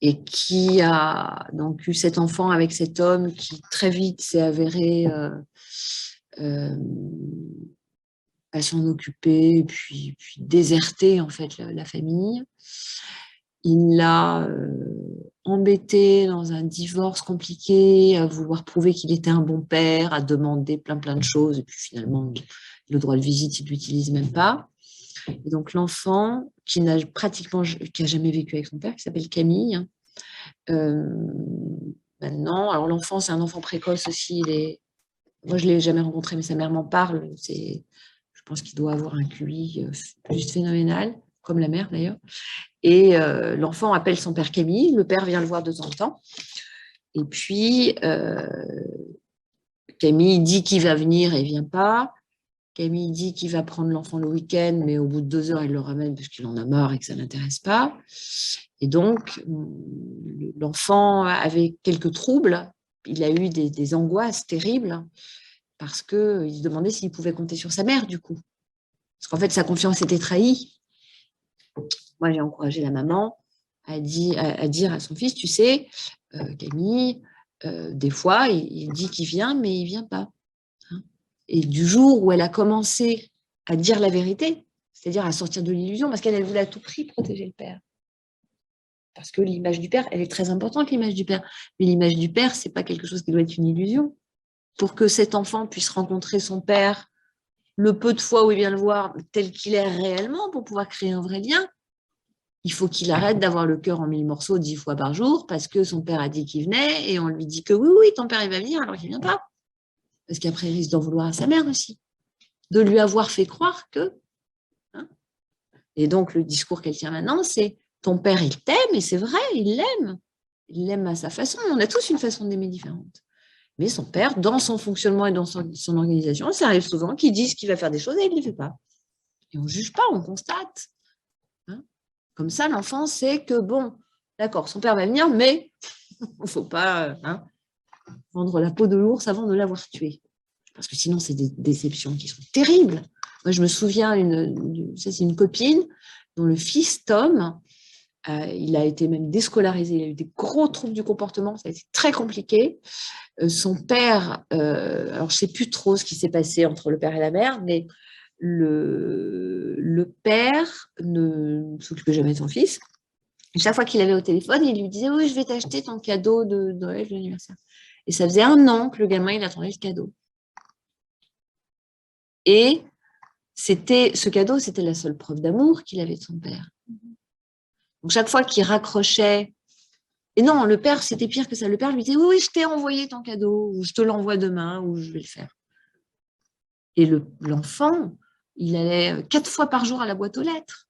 et qui a donc eu cet enfant avec cet homme qui très vite s'est avéré à s'en occuper, puis déserter en fait la famille. Il l'a embêté dans un divorce compliqué, à vouloir prouver qu'il était un bon père, à demander plein de choses, et puis finalement, le droit de visite, il ne l'utilise même pas. Et donc l'enfant, qui n'a jamais vécu avec son père, qui s'appelle Camille, maintenant, alors l'enfant, c'est un enfant précoce aussi, moi je ne l'ai jamais rencontré, mais sa mère m'en parle, je pense qu'il doit avoir un QI juste phénoménal, comme la mère d'ailleurs. Et l'enfant appelle son père Camille, le père vient le voir de temps en temps. Et puis, Camille dit qu'il va venir et il ne vient pas. Camille dit qu'il va prendre l'enfant le week-end, mais au bout de 2 heures, il le ramène parce qu'il en a marre et que ça ne l'intéresse pas. Et donc, l'enfant avait quelques troubles. Il a eu des angoisses terribles parce qu'il se demandait s'il pouvait compter sur sa mère, du coup. Parce qu'en fait, sa confiance était trahie. Moi, j'ai encouragé la maman à dire à son fils, tu sais, Camille, des fois, il dit qu'il vient, mais il ne vient pas. Hein. Et du jour où elle a commencé à dire la vérité, c'est-à-dire à sortir de l'illusion, parce qu'elle voulait à tout prix protéger le père. Parce que l'image du père, elle est très importante, l'image du père. Mais l'image du père, ce n'est pas quelque chose qui doit être une illusion. Pour que cet enfant puisse rencontrer son père le peu de fois où il vient le voir tel qu'il est réellement, pour pouvoir créer un vrai lien, il faut qu'il arrête d'avoir le cœur en 1000 morceaux 10 fois par jour parce que son père a dit qu'il venait et on lui dit que oui, ton père il va venir alors qu'il ne vient pas. Parce qu'après, il risque d'en vouloir à sa mère aussi. De lui avoir fait croire que... Hein. Et donc, le discours qu'elle tient maintenant, c'est ton père, il t'aime, et c'est vrai, il l'aime. Il l'aime à sa façon. On a tous une façon d'aimer différente. Mais son père, dans son fonctionnement et dans son organisation, ça arrive souvent qu'il dise qu'il va faire des choses et il ne les fait pas. Et on ne juge pas, on constate. Hein. Comme ça, l'enfant sait que, bon, d'accord, son père va venir, mais il ne faut pas vendre la peau de l'ours avant de l'avoir tué. Parce que sinon, c'est des déceptions qui sont terribles. Moi, je me souviens, c'est une copine dont le fils Tom, il a été même déscolarisé, il a eu des gros troubles du comportement, ça a été très compliqué. Son père, alors je ne sais plus trop ce qui s'est passé entre le père et la mère, mais le père ne s'occupait jamais de son fils. Et chaque fois qu'il avait au téléphone, il lui disait « Oui, je vais t'acheter ton cadeau de Noël, de l'anniversaire. » Et ça faisait 1 an que le gamin, il attendait le cadeau. Et ce cadeau, c'était la seule preuve d'amour qu'il avait de son père. Donc, chaque fois qu'il raccrochait, et non, le père, c'était pire que ça. Le père lui disait, oui, je t'ai envoyé ton cadeau, ou je te l'envoie demain, ou je vais le faire. Et l'enfant, il allait 4 fois par jour à la boîte aux lettres.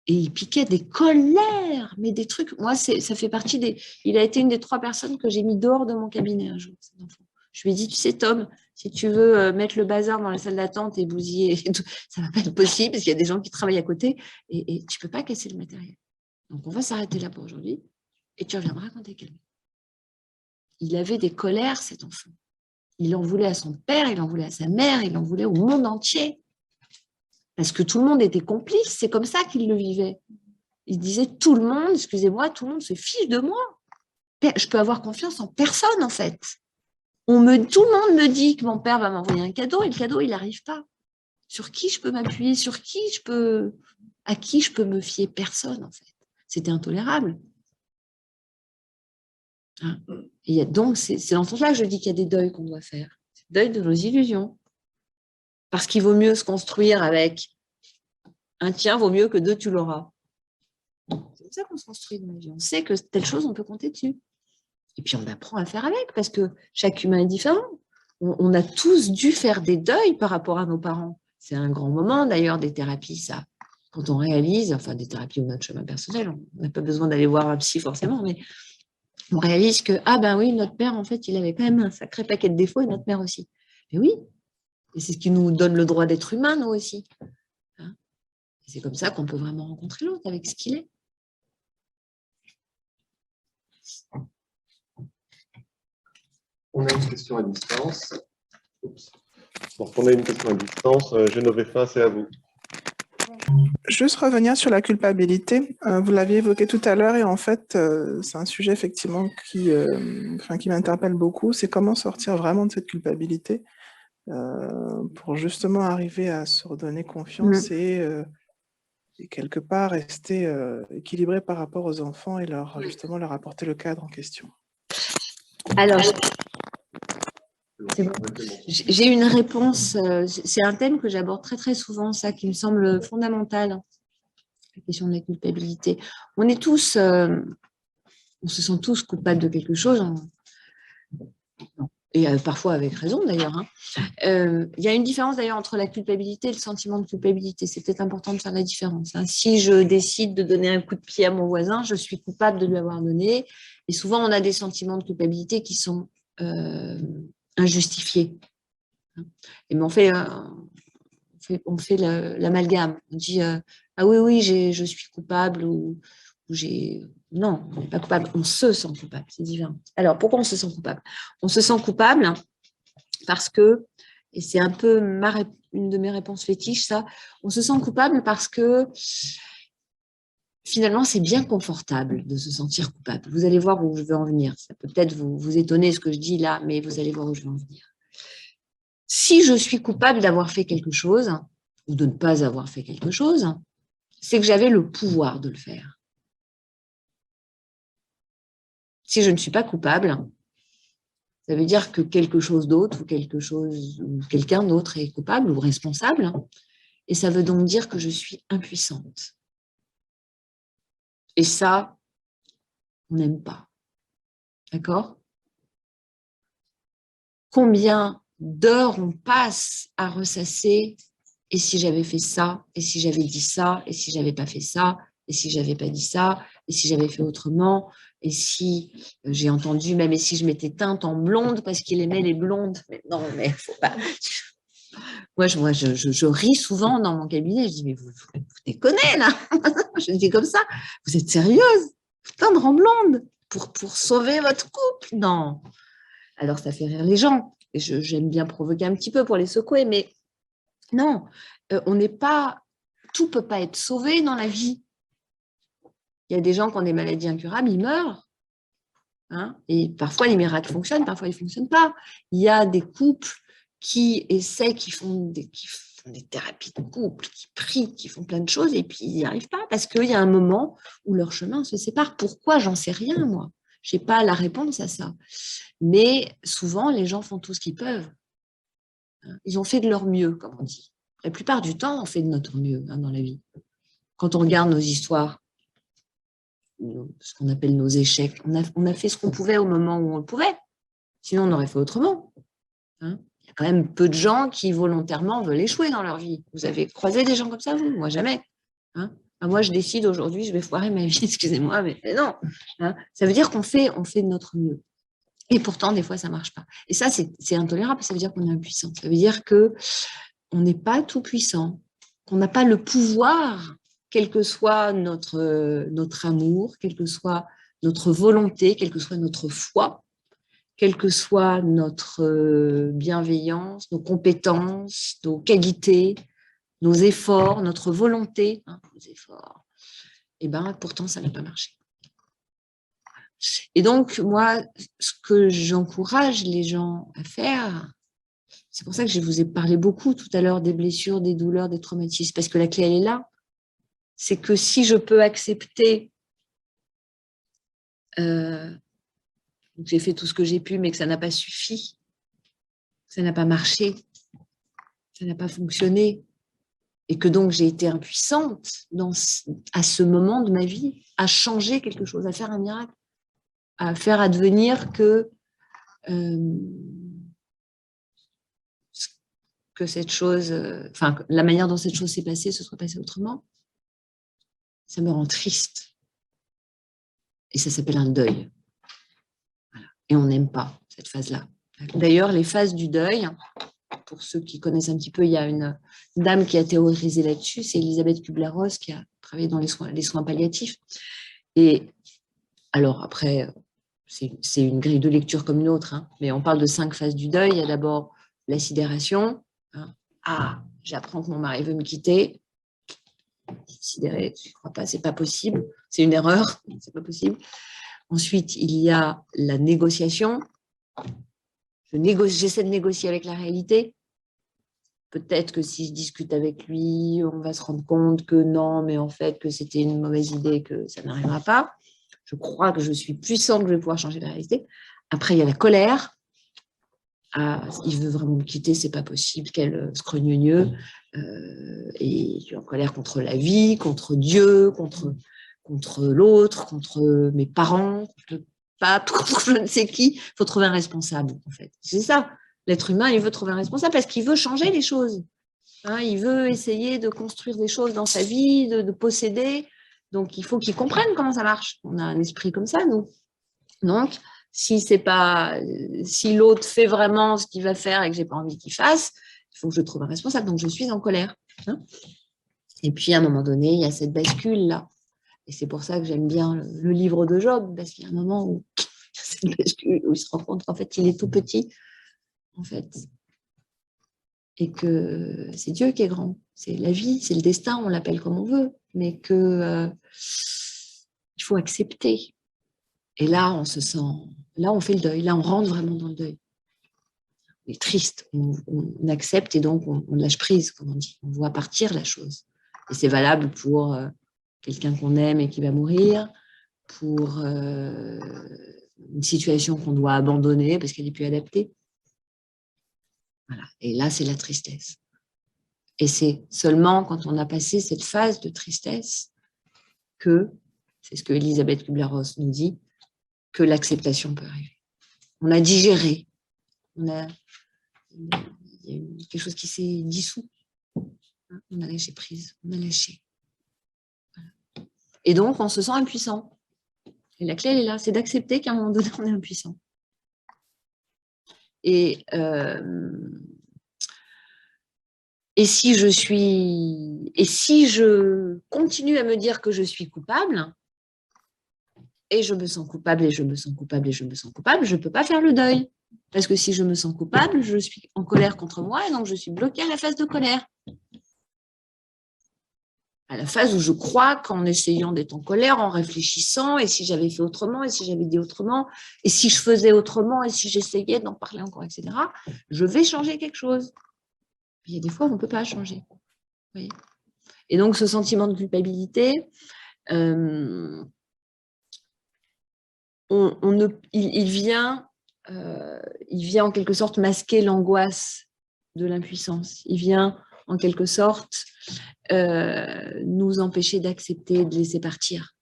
Et il piquait des colères, mais des trucs. Moi, ça fait partie des... Il a été une des 3 personnes que j'ai mis dehors de mon cabinet un jour, cet enfant. Je lui ai dit, tu sais, Tom, si tu veux mettre le bazar dans la salle d'attente et bousiller, et tout, ça ne va pas être possible parce qu'il y a des gens qui travaillent à côté et tu ne peux pas casser le matériel. Donc, on va s'arrêter là pour aujourd'hui et tu reviendras quand tu es calme. Il avait des colères, cet enfant. Il en voulait à son père, il en voulait à sa mère, il en voulait au monde entier. Parce que tout le monde était complice, c'est comme ça qu'il le vivait. Il disait, tout le monde, excusez-moi, tout le monde se fiche de moi. Je peux avoir confiance en personne, en fait. Tout le monde me dit que mon père va m'envoyer un cadeau et le cadeau, il n'arrive pas. Sur qui je peux m'appuyer? À qui je peux me fier? Personne, en fait. C'était intolérable. Hein. Et donc, c'est dans ce sens-là que je dis qu'il y a des deuils qu'on doit faire. Deuil de nos illusions. Parce qu'il vaut mieux se construire avec un tien, vaut mieux que 2, tu l'auras. C'est comme ça qu'on se construit dans la vie. On sait que telle chose, on peut compter dessus. Et puis, on apprend à faire avec, parce que chaque humain est différent. On a tous dû faire des deuils par rapport à nos parents. C'est un grand moment, d'ailleurs, des thérapies, ça. Quand on réalise, enfin, des thérapies ou notre chemin personnel, on n'a pas besoin d'aller voir un psy forcément, mais on réalise que, ah ben oui, notre père, en fait, il avait quand même un sacré paquet de défauts et notre mère aussi. Mais oui, et c'est ce qui nous donne le droit d'être humain, nous aussi. Hein. C'est comme ça qu'on peut vraiment rencontrer l'autre avec ce qu'il est. On a une question à distance. Oups. Donc, on a une question à distance. Genoveffa, c'est à vous. Juste revenir sur la culpabilité. Vous l'aviez évoqué tout à l'heure et en fait, c'est un sujet effectivement qui m'interpelle beaucoup. C'est comment sortir vraiment de cette culpabilité pour justement arriver à se redonner confiance et quelque part rester équilibré par rapport aux enfants et justement leur apporter le cadre en question. Alors, c'est bon. J'ai une réponse, c'est un thème que j'aborde très très souvent, ça qui me semble fondamental, la question de la culpabilité. On est tous, on se sent tous coupables de quelque chose, et parfois avec raison d'ailleurs. Il y a une différence d'ailleurs entre la culpabilité et le sentiment de culpabilité. C'est peut-être important de faire la différence. Si je décide de donner un coup de pied à mon voisin, je suis coupable de lui avoir donné. Et souvent, on a des sentiments de culpabilité qui sont injustifiés. Et on fait l'amalgame. On dit ah oui, je suis coupable ou j'ai. Non, on n'est pas coupable. On se sent coupable. C'est différent. Alors, pourquoi on se sent coupable? On se sent coupable parce que, et c'est un peu une de mes réponses fétiches, ça, on se sent coupable parce que finalement, c'est bien confortable de se sentir coupable. Vous allez voir où je veux en venir. Ça peut peut-être vous étonner ce que je dis là, mais vous allez voir où je veux en venir. Si je suis coupable d'avoir fait quelque chose ou de ne pas avoir fait quelque chose, c'est que j'avais le pouvoir de le faire. Si je ne suis pas coupable, ça veut dire que quelque chose d'autre ou quelqu'un d'autre est coupable ou responsable, et ça veut donc dire que je suis impuissante. Et ça, on n'aime pas. D'accord? Combien d'heures on passe à ressasser, et si j'avais fait ça, et si j'avais dit ça, et si j'avais pas fait ça, et si j'avais pas dit ça, et si j'avais fait autrement, et si j'ai entendu, même et si je m'étais teinte en blonde parce qu'il aimait les blondes. Mais non, mais faut pas. Moi, je ris souvent dans mon cabinet. Je dis, mais vous déconnez là. Je dis comme ça. Vous êtes sérieuse? Vous teindre en blonde pour sauver votre couple? Non. Alors, ça fait rire les gens. Et j'aime bien provoquer un petit peu pour les secouer, mais non, on n'est pas. Tout ne peut pas être sauvé dans la vie. Il y a des gens qui ont des maladies incurables, ils meurent. Et parfois, les miracles fonctionnent, parfois, ils ne fonctionnent pas. Il y a des couples qui essaient, qui font des thérapies de couple, qui prient, qui font plein de choses, et puis ils n'y arrivent pas parce qu'il y a un moment où leurs chemins se séparent. Pourquoi? J'en sais rien, moi. Je n'ai pas la réponse à ça. Mais souvent, les gens font tout ce qu'ils peuvent. Ils ont fait de leur mieux, comme on dit. La plupart du temps, on fait de notre mieux dans la vie. Quand on regarde nos histoires, ce qu'on appelle nos échecs, on a fait ce qu'on pouvait au moment où on le pouvait. Sinon, on aurait fait autrement. Il y a quand même peu de gens qui volontairement veulent échouer dans leur vie. Vous avez croisé des gens comme ça, vous? Moi, jamais. Moi, je décide aujourd'hui, je vais foirer ma vie, excusez-moi, mais non. Ça veut dire qu'on fait de notre mieux. Et pourtant, des fois, ça ne marche pas. Et ça, c'est intolérable. Ça veut dire qu'on est impuissant. Ça veut dire qu'on n'est pas tout puissant, qu'on n'a pas le pouvoir, quel que soit notre amour, quelle que soit notre volonté, quelle que soit notre foi, quelle que soit notre bienveillance, nos compétences, nos qualités, nos efforts, notre volonté, nos efforts. Et bien, pourtant, ça n'a pas marché. Et donc, moi, ce que j'encourage les gens à faire, c'est pour ça que je vous ai parlé beaucoup tout à l'heure des blessures, des douleurs, des traumatismes, parce que la clé, elle est là. C'est que si je peux accepter que j'ai fait tout ce que j'ai pu, mais que ça n'a pas suffi, ça n'a pas marché, ça n'a pas fonctionné, et que donc j'ai été impuissante à ce moment de ma vie, à changer quelque chose, à faire un miracle, à faire advenir que cette chose, la manière dont cette chose s'est passée se soit passée autrement, ça me rend triste. Et ça s'appelle un deuil. Voilà. Et on n'aime pas cette phase-là. D'ailleurs, les phases du deuil, pour ceux qui connaissent un petit peu, il y a une dame qui a théorisé là-dessus, c'est Elisabeth Kubler-Ross qui a travaillé dans les soins palliatifs. Et alors après, c'est une grille de lecture comme une autre, hein, mais on parle de 5 phases du deuil. Il y a d'abord la sidération. Hein. Ah, j'apprends que mon mari veut me quitter. Sidéré, je ne crois pas, c'est pas possible. C'est une erreur, c'est pas possible. Ensuite, il y a la négociation. J'essaie de négocier avec la réalité. Peut-être que si je discute avec lui, on va se rendre compte que non, mais en fait, que c'était une mauvaise idée, que ça n'arrivera pas. Je crois que je suis puissante, que je vais pouvoir changer la réalité. Après, il y a la colère. Ah, il veut vraiment me quitter, c'est pas possible, quel scrogneux. Et je suis en colère contre la vie, contre Dieu, contre l'autre, contre mes parents, contre le pape, contre je ne sais qui. Il faut trouver un responsable, en fait. C'est ça. L'être humain, il veut trouver un responsable parce qu'il veut changer les choses. Hein, il veut essayer de construire des choses dans sa vie, de posséder. Donc, il faut qu'il comprenne comment ça marche. On a un esprit comme ça, nous. Donc, si l'autre fait vraiment ce qu'il va faire et que je n'ai pas envie qu'il fasse, il faut que je trouve un responsable. Donc, je suis en colère. Hein. Et puis, à un moment donné, il y a cette bascule-là. Et c'est pour ça que j'aime bien le livre de Job, parce qu'il y a un moment où cette bascule, où il se rend compte qu'en fait, il est tout petit, en fait. Et que c'est Dieu qui est grand. C'est la vie, c'est le destin, on l'appelle comme on veut. Mais qu'il faut accepter. Et là, on se sent... Là, on fait le deuil. Là, on rentre vraiment dans le deuil. On est triste. On accepte et donc on lâche prise, comme on dit. On voit partir la chose. Et c'est valable pour quelqu'un qu'on aime et qui va mourir, pour une situation qu'on doit abandonner parce qu'elle n'est plus adaptée. Voilà. Et là, c'est la tristesse. Et c'est seulement quand on a passé cette phase de tristesse que, c'est ce que Elisabeth Kubler-Ross nous dit, que l'acceptation peut arriver. On a digéré. Il y a quelque chose qui s'est dissous. On a lâché prise. On a lâché. Voilà. Et donc, on se sent impuissant. Et la clé, elle est là. C'est d'accepter qu'à un moment donné, on est impuissant. Et si je continue à me dire que je suis coupable, et je me sens coupable, et je me sens coupable, et je me sens coupable, je ne peux pas faire le deuil. Parce que si je me sens coupable, je suis en colère contre moi, et donc je suis bloquée à la phase de colère. À la phase où je crois qu'en essayant d'être en colère, en réfléchissant, et si j'avais fait autrement, et si j'avais dit autrement, et si je faisais autrement, et si j'essayais d'en parler encore, etc., je vais changer quelque chose. Il y a des fois où on ne peut pas changer. Vous voyez ? Et donc, ce sentiment de culpabilité, il vient en quelque sorte masquer l'angoisse de l'impuissance. Il vient en quelque sorte nous empêcher d'accepter, de laisser partir.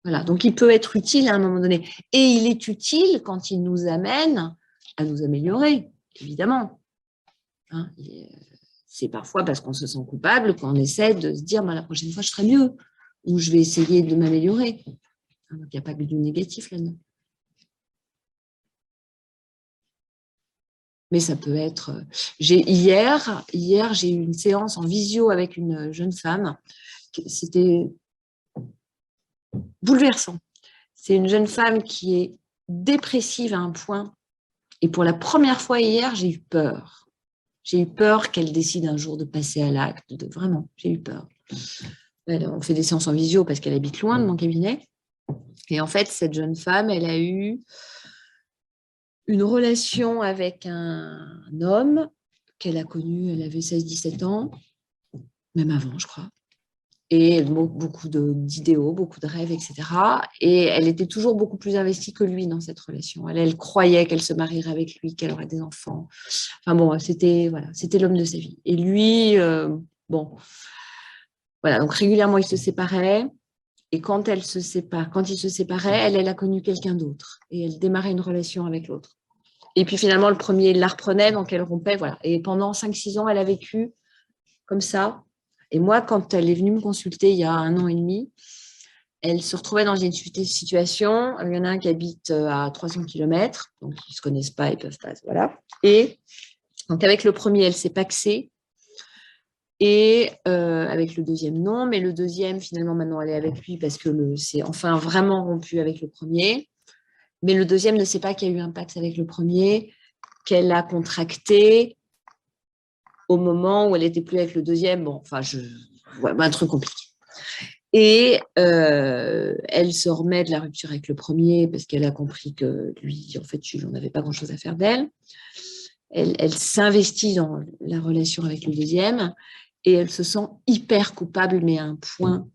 Voilà, donc il peut être utile à un moment donné. Et il est utile quand il nous amène à nous améliorer, évidemment. Hein, c'est parfois parce qu'on se sent coupable qu'on essaie de se dire la prochaine fois je ferai mieux, ou je vais essayer de m'améliorer. Donc il n'y a pas que du négatif là-dedans. Mais ça peut être... Hier, j'ai eu une séance en visio avec une jeune femme. C'était bouleversant. C'est une jeune femme qui est dépressive à un point. Et pour la première fois hier, j'ai eu peur. J'ai eu peur qu'elle décide un jour de passer à l'acte. Vraiment, j'ai eu peur. On fait des séances en visio parce qu'elle habite loin de mon cabinet. Et en fait, cette jeune femme, elle a eu une relation avec un homme qu'elle a connu, elle avait 16-17 ans, même avant, je crois. Et beaucoup d'idéaux, beaucoup de rêves, etc. Et elle était toujours beaucoup plus investie que lui dans cette relation. Elle croyait qu'elle se marierait avec lui, qu'elle aurait des enfants. Enfin bon, c'était l'homme de sa vie. Et lui, voilà, donc régulièrement, ils se séparaient. Et quand il se séparait, elle a connu quelqu'un d'autre. Et elle démarrait une relation avec l'autre. Et puis finalement, le premier la reprenait, donc elle rompait. Voilà. Et pendant 5-6 ans, elle a vécu comme ça. Et moi, quand elle est venue me consulter il y a 1 an et demi, elle se retrouvait dans une situation. Il y en a un qui habite à 300 km, donc ils ne se connaissent pas, ils ne peuvent pas. Voilà. Et Donc, avec le premier, elle s'est paxée. Et avec le deuxième, non. Mais le deuxième, finalement, maintenant, elle est avec lui parce que c'est enfin vraiment rompu avec le premier. Mais le deuxième ne sait pas qu'il y a eu un pax avec le premier, qu'elle a contracté au moment où elle n'était plus avec le deuxième. Bon, enfin, un truc compliqué. Et elle se remet de la rupture avec le premier parce qu'elle a compris que lui, en fait, Jules, on n'avait pas grand-chose à faire d'elle. Elle s'investit dans la relation avec le deuxième et elle se sent hyper coupable, mais à un point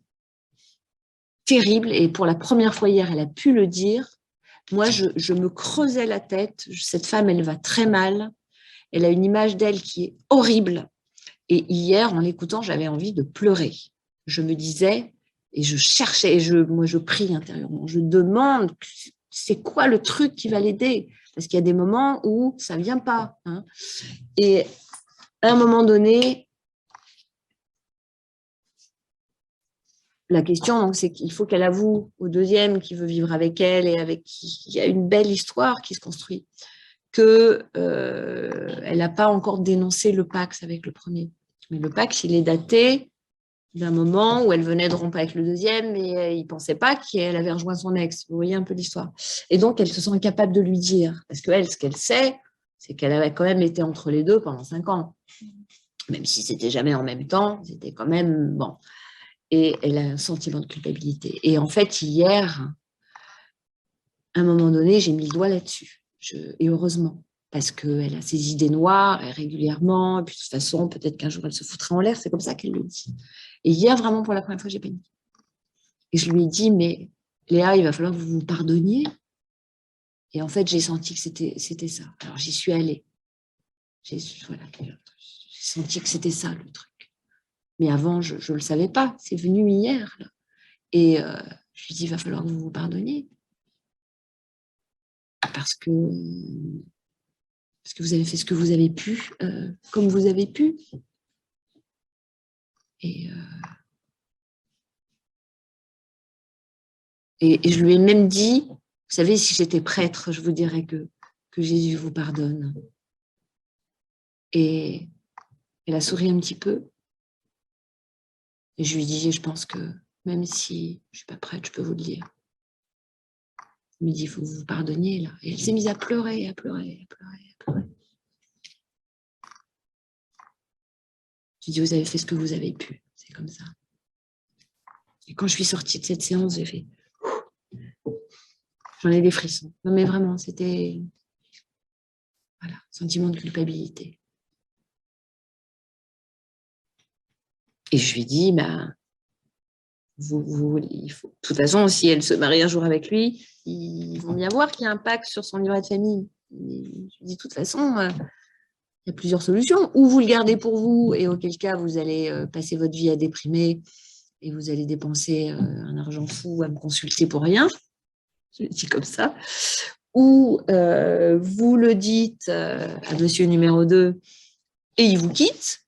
terrible. Et pour la première fois hier, elle a pu le dire. Moi, je me creusais la tête. Cette femme, elle va très mal. Elle a une image d'elle qui est horrible. Et hier, en l'écoutant, j'avais envie de pleurer. Je me disais, et je cherchais, et moi, je prie intérieurement. Je demande, c'est quoi le truc qui va l'aider? Parce qu'il y a des moments où ça ne vient pas. Hein. Et à un moment donné, la question, c'est qu'il faut qu'elle avoue au deuxième qui veut vivre avec elle et avec qui il y a une belle histoire qui se construit, qu'elle n'a pas encore dénoncé le Pax avec le premier. Mais le Pax, il est daté d'un moment où elle venait de rompre avec le deuxième et il ne pensait pas qu'elle avait rejoint son ex. Vous voyez un peu l'histoire. Et donc, elle se sent incapable de lui dire. Parce qu'elle, ce qu'elle sait, c'est qu'elle avait quand même été entre les deux pendant 5 ans. Même si c'était jamais en même temps, c'était quand même bon. Et elle a un sentiment de culpabilité. Et en fait, hier, à un moment donné, j'ai mis le doigt là-dessus. Et heureusement, parce qu'elle a ses idées noires et régulièrement. Et puis de toute façon, peut-être qu'un jour, elle se foutra en l'air. C'est comme ça qu'elle le dit. Et hier, vraiment, pour la première fois, j'ai paniqué. Et je lui ai dit, mais Léa, il va falloir que vous vous pardonniez. Et en fait, j'ai senti que c'était ça. Alors, j'y suis allée. J'ai senti que c'était ça, le truc. Mais avant, je ne le savais pas. C'est venu hier. Là. Et je lui ai dit, il va falloir que vous vous pardonniez. Parce que vous avez fait ce que vous avez pu, comme vous avez pu. Et je lui ai même dit, vous savez, si j'étais prêtre, je vous dirais que Jésus vous pardonne. Et elle a souri un petit peu. Et je lui ai dit, je pense que même si je ne suis pas prête, je peux vous le dire. Il me dit, il faut que vous vous pardonniez, là. Et elle s'est mise à pleurer, à pleurer, à pleurer, à pleurer. Je lui ai dit, vous avez fait ce que vous avez pu. C'est comme ça. Et quand je suis sortie de cette séance, j'ai fait... J'en ai des frissons. Non, mais vraiment, c'était... Voilà, sentiment de culpabilité. Et je lui ai dit, bah, il faut... De toute façon, si elle se marie un jour avec lui, ils vont bien voir qu'il y a un pacte sur son livret de famille. Je lui ai dit, de toute façon, il y a plusieurs solutions. Ou vous le gardez pour vous, et auquel cas, vous allez passer votre vie à déprimer, et vous allez dépenser un argent fou à me consulter pour rien. Je le dis comme ça. Ou vous le dites à monsieur numéro 2 et il vous quitte.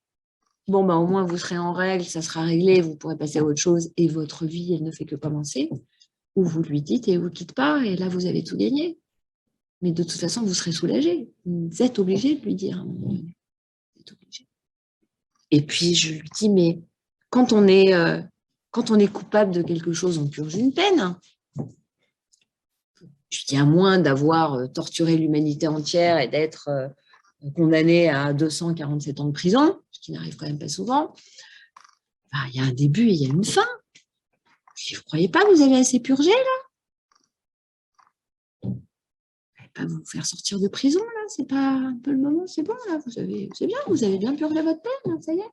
Bon, bah, au moins, vous serez en règle, ça sera réglé, vous pourrez passer à autre chose et votre vie, elle ne fait que commencer. Ou vous lui dites et il ne vous quitte pas et là, vous avez tout gagné. Mais de toute façon, vous serez soulagé. Vous êtes obligé de lui dire. Vous êtes obligé. Et puis, je lui dis, mais quand on est coupable de quelque chose, on purge une peine. Je dis à moins d'avoir torturé l'humanité entière et d'être condamné à 247 ans de prison, ce qui n'arrive quand même pas souvent. Enfin, il y a un début et il y a une fin. Si vous ne croyez pas, vous avez assez purgé, là. Vous n'allez pas vous faire sortir de prison, là. C'est pas un peu le moment, c'est bon, là. C'est bien, vous avez bien purgé votre peine, là, ça y est.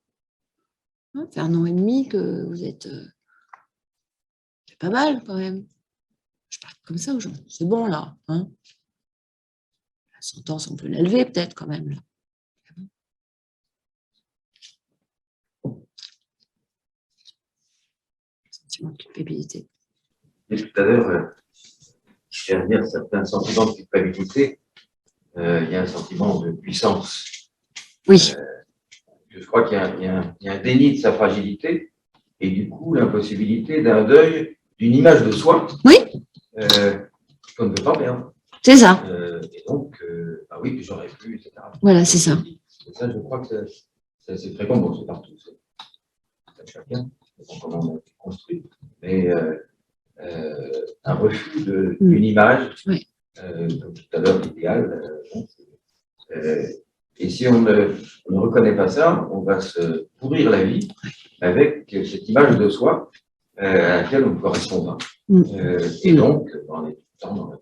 Hein, faire 1 an et demi que vous êtes... c'est pas mal, quand même. Je parle comme ça aux gens. C'est bon, là. Hein, la sentence, on peut la lever, peut-être, quand même. Là. Sentiment de culpabilité. Et tout à l'heure, derrière certains sentiments de culpabilité, il y a un sentiment de puissance. Oui. Je crois qu'il y a un déni de sa fragilité et du coup l'impossibilité d'un deuil d'une image de soi. Oui. Qu'on ne peut pas perdre. C'est ça. Et donc, bah oui, que j'aurais pu, etc. Voilà, c'est ça. Et ça, je crois que c'est assez fréquent, bon, c'est partout, c'est chacun, comment on a construit, mais un refus d'une image, Oui. comme tout à l'heure, l'idéal. Et si on ne reconnaît pas ça, on va se pourrir la vie avec cette image de soi à laquelle on ne correspond pas. Et donc, on est tout le temps dans la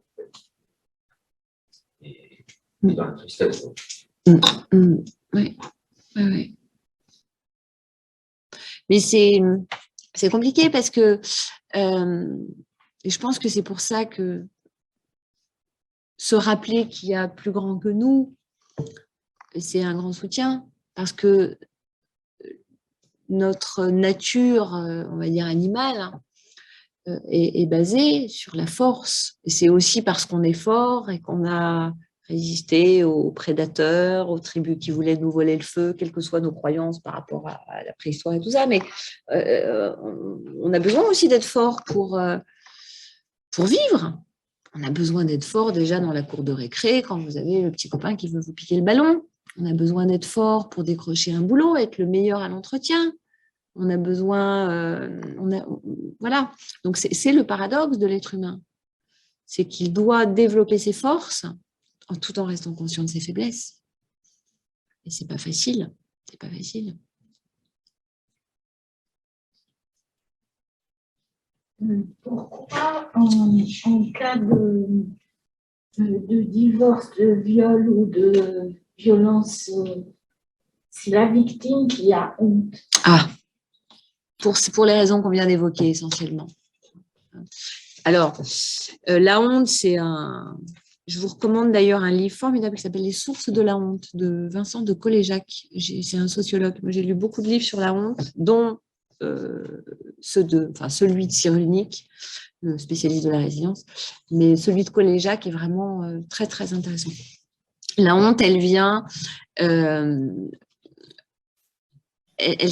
et dans la tristesse. Oui, oui. Mais c'est compliqué parce que et je pense que c'est pour ça que se rappeler qu'il y a plus grand que nous, c'est un grand soutien, parce que notre nature, on va dire animale, est basée sur la force. Et c'est aussi parce qu'on est fort et qu'on a résisté aux prédateurs, aux tribus qui voulaient nous voler le feu, quelles que soient nos croyances par rapport à la préhistoire et tout ça. Mais on a besoin aussi d'être fort pour vivre. On a besoin d'être fort déjà dans la cour de récré quand vous avez le petit copain qui veut vous piquer le ballon. On a besoin d'être fort pour décrocher un boulot, être le meilleur à l'entretien. On a besoin, voilà. Donc c'est le paradoxe de l'être humain, c'est qu'il doit développer ses forces tout en restant conscient de ses faiblesses. Et c'est pas facile, c'est pas facile. Pourquoi en cas de divorce, de viol ou de violence, c'est la victime qui a honte? Ah, pour les raisons qu'on vient d'évoquer essentiellement. Alors, la honte, c'est un... Je vous recommande d'ailleurs un livre formidable qui s'appelle « Les sources de la honte » de Vincent de Coléjac. C'est un sociologue. Moi, j'ai lu beaucoup de livres sur la honte, dont celui de Cyrulnik, le spécialiste de la résilience, mais celui de Coléjac est vraiment très, très intéressant. La honte, elle vient... elle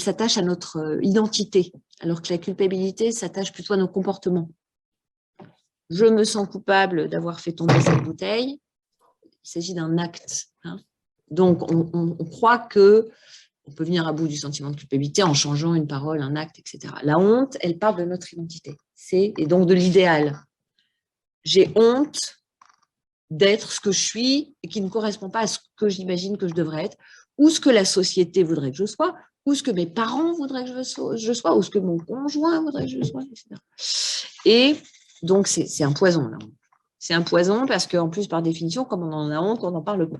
s'attache à notre identité, alors que la culpabilité s'attache plutôt à nos comportements. Je me sens coupable d'avoir fait tomber cette bouteille. Il s'agit d'un acte. Hein. Donc, on croit qu'on peut venir à bout du sentiment de culpabilité en changeant une parole, un acte, etc. La honte, elle parle de notre identité. Et donc de l'idéal. J'ai honte d'être ce que je suis et qui ne correspond pas à ce que j'imagine que je devrais être, ou ce que la société voudrait que je sois, ou ce que mes parents voudraient que je sois, ou ce que mon conjoint voudrait que je sois, etc. Et donc, c'est un poison, là. C'est un poison parce qu'en plus, par définition, comme on en a honte, on n'en parle pas.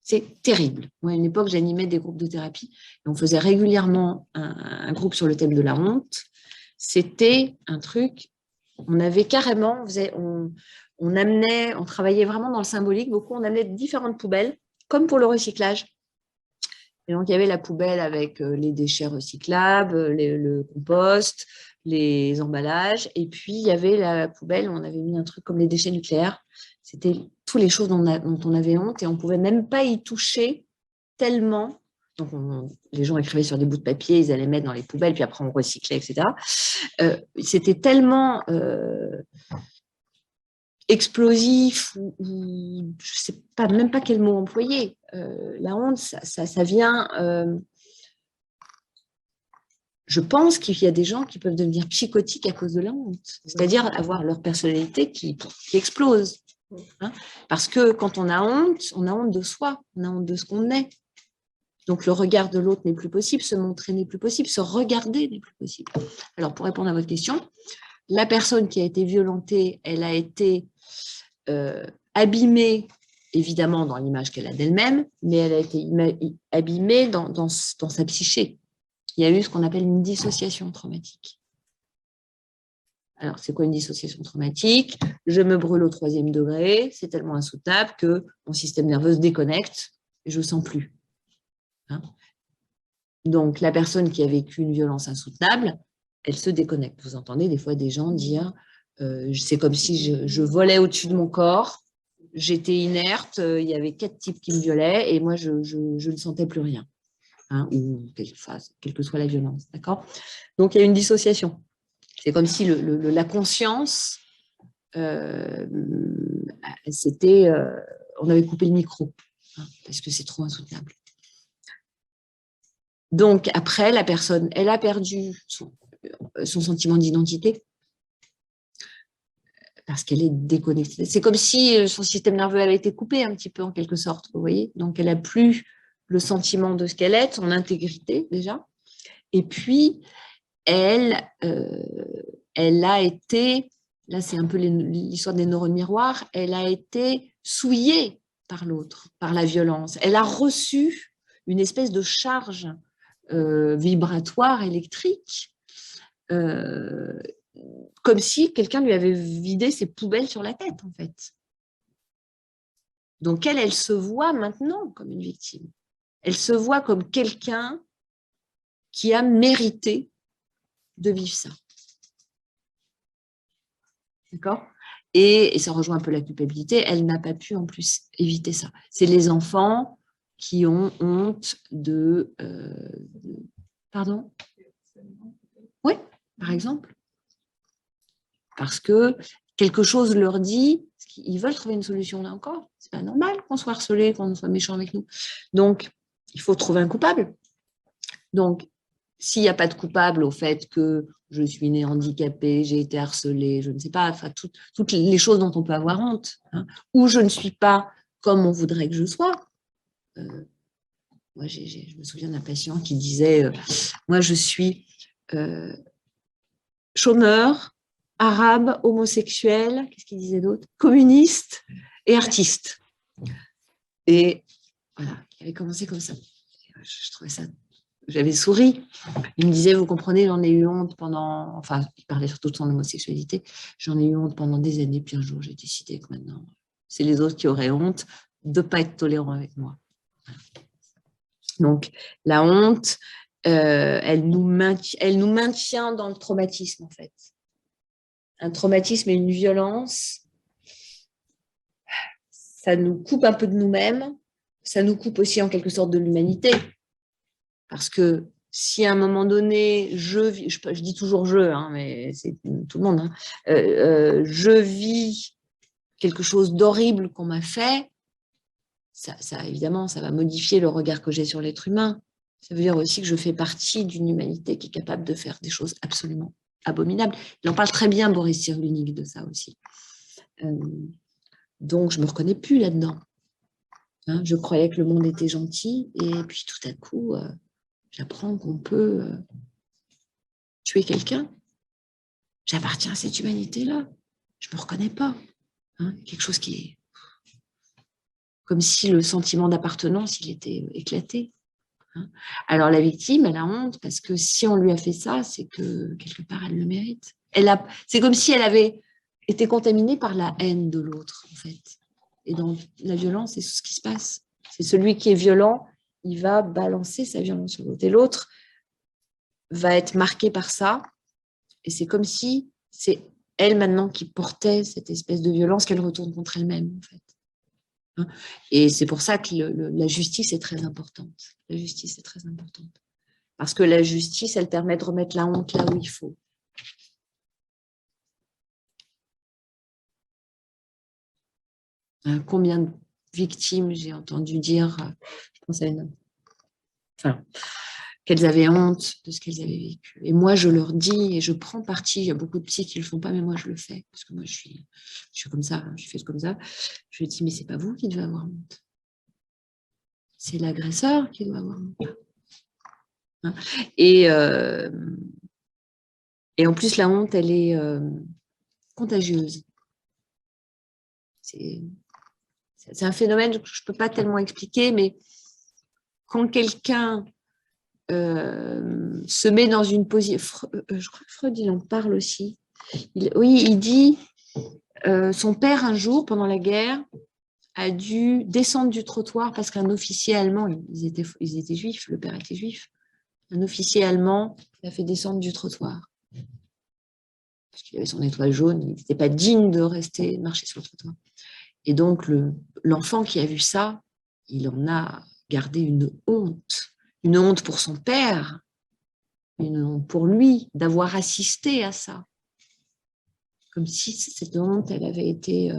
C'est terrible. Moi, à une époque, j'animais des groupes de thérapie et on faisait régulièrement un groupe sur le thème de la honte. C'était un truc, on avait carrément, on travaillait vraiment dans le symbolique, beaucoup, on amenait différentes poubelles, comme pour le recyclage. Et donc, il y avait la poubelle avec les déchets recyclables, le compost, les emballages. Et puis, il y avait la poubelle où on avait mis un truc comme les déchets nucléaires. C'était toutes les choses dont on avait honte et on ne pouvait même pas y toucher tellement. Donc, les gens écrivaient sur des bouts de papier, ils allaient mettre dans les poubelles, puis après, on recyclait, etc. C'était tellement... explosif, ou je ne sais même pas quel mot employer. La honte, ça vient... je pense qu'il y a des gens qui peuvent devenir psychotiques à cause de la honte, c'est-à-dire avoir leur personnalité qui explose. Hein, parce que quand on a honte de soi, on a honte de ce qu'on est. Donc le regard de l'autre n'est plus possible, se montrer n'est plus possible, se regarder n'est plus possible. Alors pour répondre à votre question, la personne qui a été violentée, elle a été abîmée, évidemment, dans l'image qu'elle a d'elle-même, mais elle a été abîmée dans sa psyché. Il y a eu ce qu'on appelle une dissociation traumatique. Alors, c'est quoi une dissociation traumatique? Je me brûle au 3e degré, c'est tellement insoutenable que mon système nerveux se déconnecte et je ne sens plus. Hein? Donc, la personne qui a vécu une violence insoutenable, elle se déconnecte. Vous entendez des fois des gens dire c'est comme si je volais au-dessus de mon corps, j'étais inerte, il y avait 4 types qui me violaient et moi, je ne sentais plus rien. Hein, ou quelle que soit la violence. D'accord ? Donc, il y a une dissociation. C'est comme si la conscience, on avait coupé le micro, hein, parce que c'est trop insoutenable. Donc, après, la personne, elle a perdu son sentiment d'identité parce qu'elle est déconnectée. C'est comme si son système nerveux avait été coupé un petit peu, en quelque sorte, vous voyez. Donc, elle n'a plus le sentiment de ce qu'elle est, son intégrité, déjà. Et puis, elle a été, là, c'est un peu l'histoire des neurones miroirs, elle a été souillée par l'autre, par la violence. Elle a reçu une espèce de charge vibratoire, électrique, comme si quelqu'un lui avait vidé ses poubelles sur la tête, en fait. Donc, elle se voit maintenant comme une victime. Elle se voit comme quelqu'un qui a mérité de vivre ça. D'accord ? Et ça rejoint un peu la culpabilité, elle n'a pas pu en plus éviter ça. C'est les enfants qui ont honte de... Pardon ? Oui, par exemple. Parce que quelque chose leur dit, ils veulent trouver une solution là encore. C'est pas normal qu'on soit harcelé, qu'on soit méchant avec nous. Donc, il faut trouver un coupable. Donc, s'il n'y a pas de coupable au fait que je suis née handicapée, j'ai été harcelée, je ne sais pas, enfin, toutes les choses dont on peut avoir honte, hein, ou je ne suis pas comme on voudrait que je sois. Moi, je me souviens d'un patient qui disait moi, je suis chômeur, arabe, homosexuel, qu'est-ce qu'il disait d'autre ? Communiste et artiste. Et voilà, il avait commencé comme ça. Je trouvais ça... J'avais souri. Il me disait, vous comprenez, j'en ai eu honte pendant... Enfin, il parlait surtout de son homosexualité. J'en ai eu honte pendant des années, puis un jour, j'ai décidé que maintenant, c'est les autres qui auraient honte de ne pas être tolérants avec moi. Donc, la honte, elle nous maintient dans le traumatisme, en fait. Un traumatisme et une violence, ça nous coupe un peu de nous-mêmes, ça nous coupe aussi en quelque sorte de l'humanité. Parce que si à un moment donné, je dis toujours je, hein, mais c'est tout le monde, hein, je vis quelque chose d'horrible qu'on m'a fait, ça, évidemment, ça va modifier le regard que j'ai sur l'être humain. Ça veut dire aussi que je fais partie d'une humanité qui est capable de faire des choses absolument abominables. Il en parle très bien, Boris Cyrulnik, de ça aussi. Donc, je ne me reconnais plus là-dedans. Hein, je croyais que le monde était gentil, et puis tout à coup... j'apprends qu'on peut tuer quelqu'un. J'appartiens à cette humanité-là. Je ne me reconnais pas. Hein, quelque chose qui est comme si le sentiment d'appartenance, il était éclaté. Hein. Alors la victime, elle a honte parce que si on lui a fait ça, c'est que quelque part, elle le mérite. C'est comme si elle avait été contaminée par la haine de l'autre, en fait. Et dans la violence, c'est ce qui se passe. C'est celui qui est violent, il va balancer sa violence sur l'autre. Et l'autre va être marqué par ça. Et c'est comme si c'est elle maintenant qui portait cette espèce de violence qu'elle retourne contre elle-même, en fait. Hein? Et c'est pour ça que la justice est très importante. La justice est très importante. Parce que la justice, elle permet de remettre la honte là où il faut. Combien de victimes j'ai entendu dire, je pense à une... Enfin, qu'elles avaient honte de ce qu'elles avaient vécu. Et moi, je leur dis, et je prends parti, il y a beaucoup de psys qui ne le font pas, mais moi, je le fais, parce que moi, je suis comme ça, je suis faite comme ça. Je dis, mais ce n'est pas vous qui devez avoir honte. C'est l'agresseur qui doit avoir honte. Hein? Et en plus, la honte, elle est contagieuse. C'est un phénomène que je ne peux pas tellement expliquer, mais quand quelqu'un se met dans une position... je crois que Freud, il en parle aussi. Il dit, son père, un jour, pendant la guerre, a dû descendre du trottoir parce qu'un officier allemand, ils étaient juifs, le père était juif, un officier allemand l'a fait descendre du trottoir. Parce qu'il avait son étoile jaune, il n'était pas digne de marcher sur le trottoir. Et donc, l'enfant qui a vu ça, il en a gardé une honte pour son père, une honte pour lui, d'avoir assisté à ça. Comme si cette honte, elle avait été...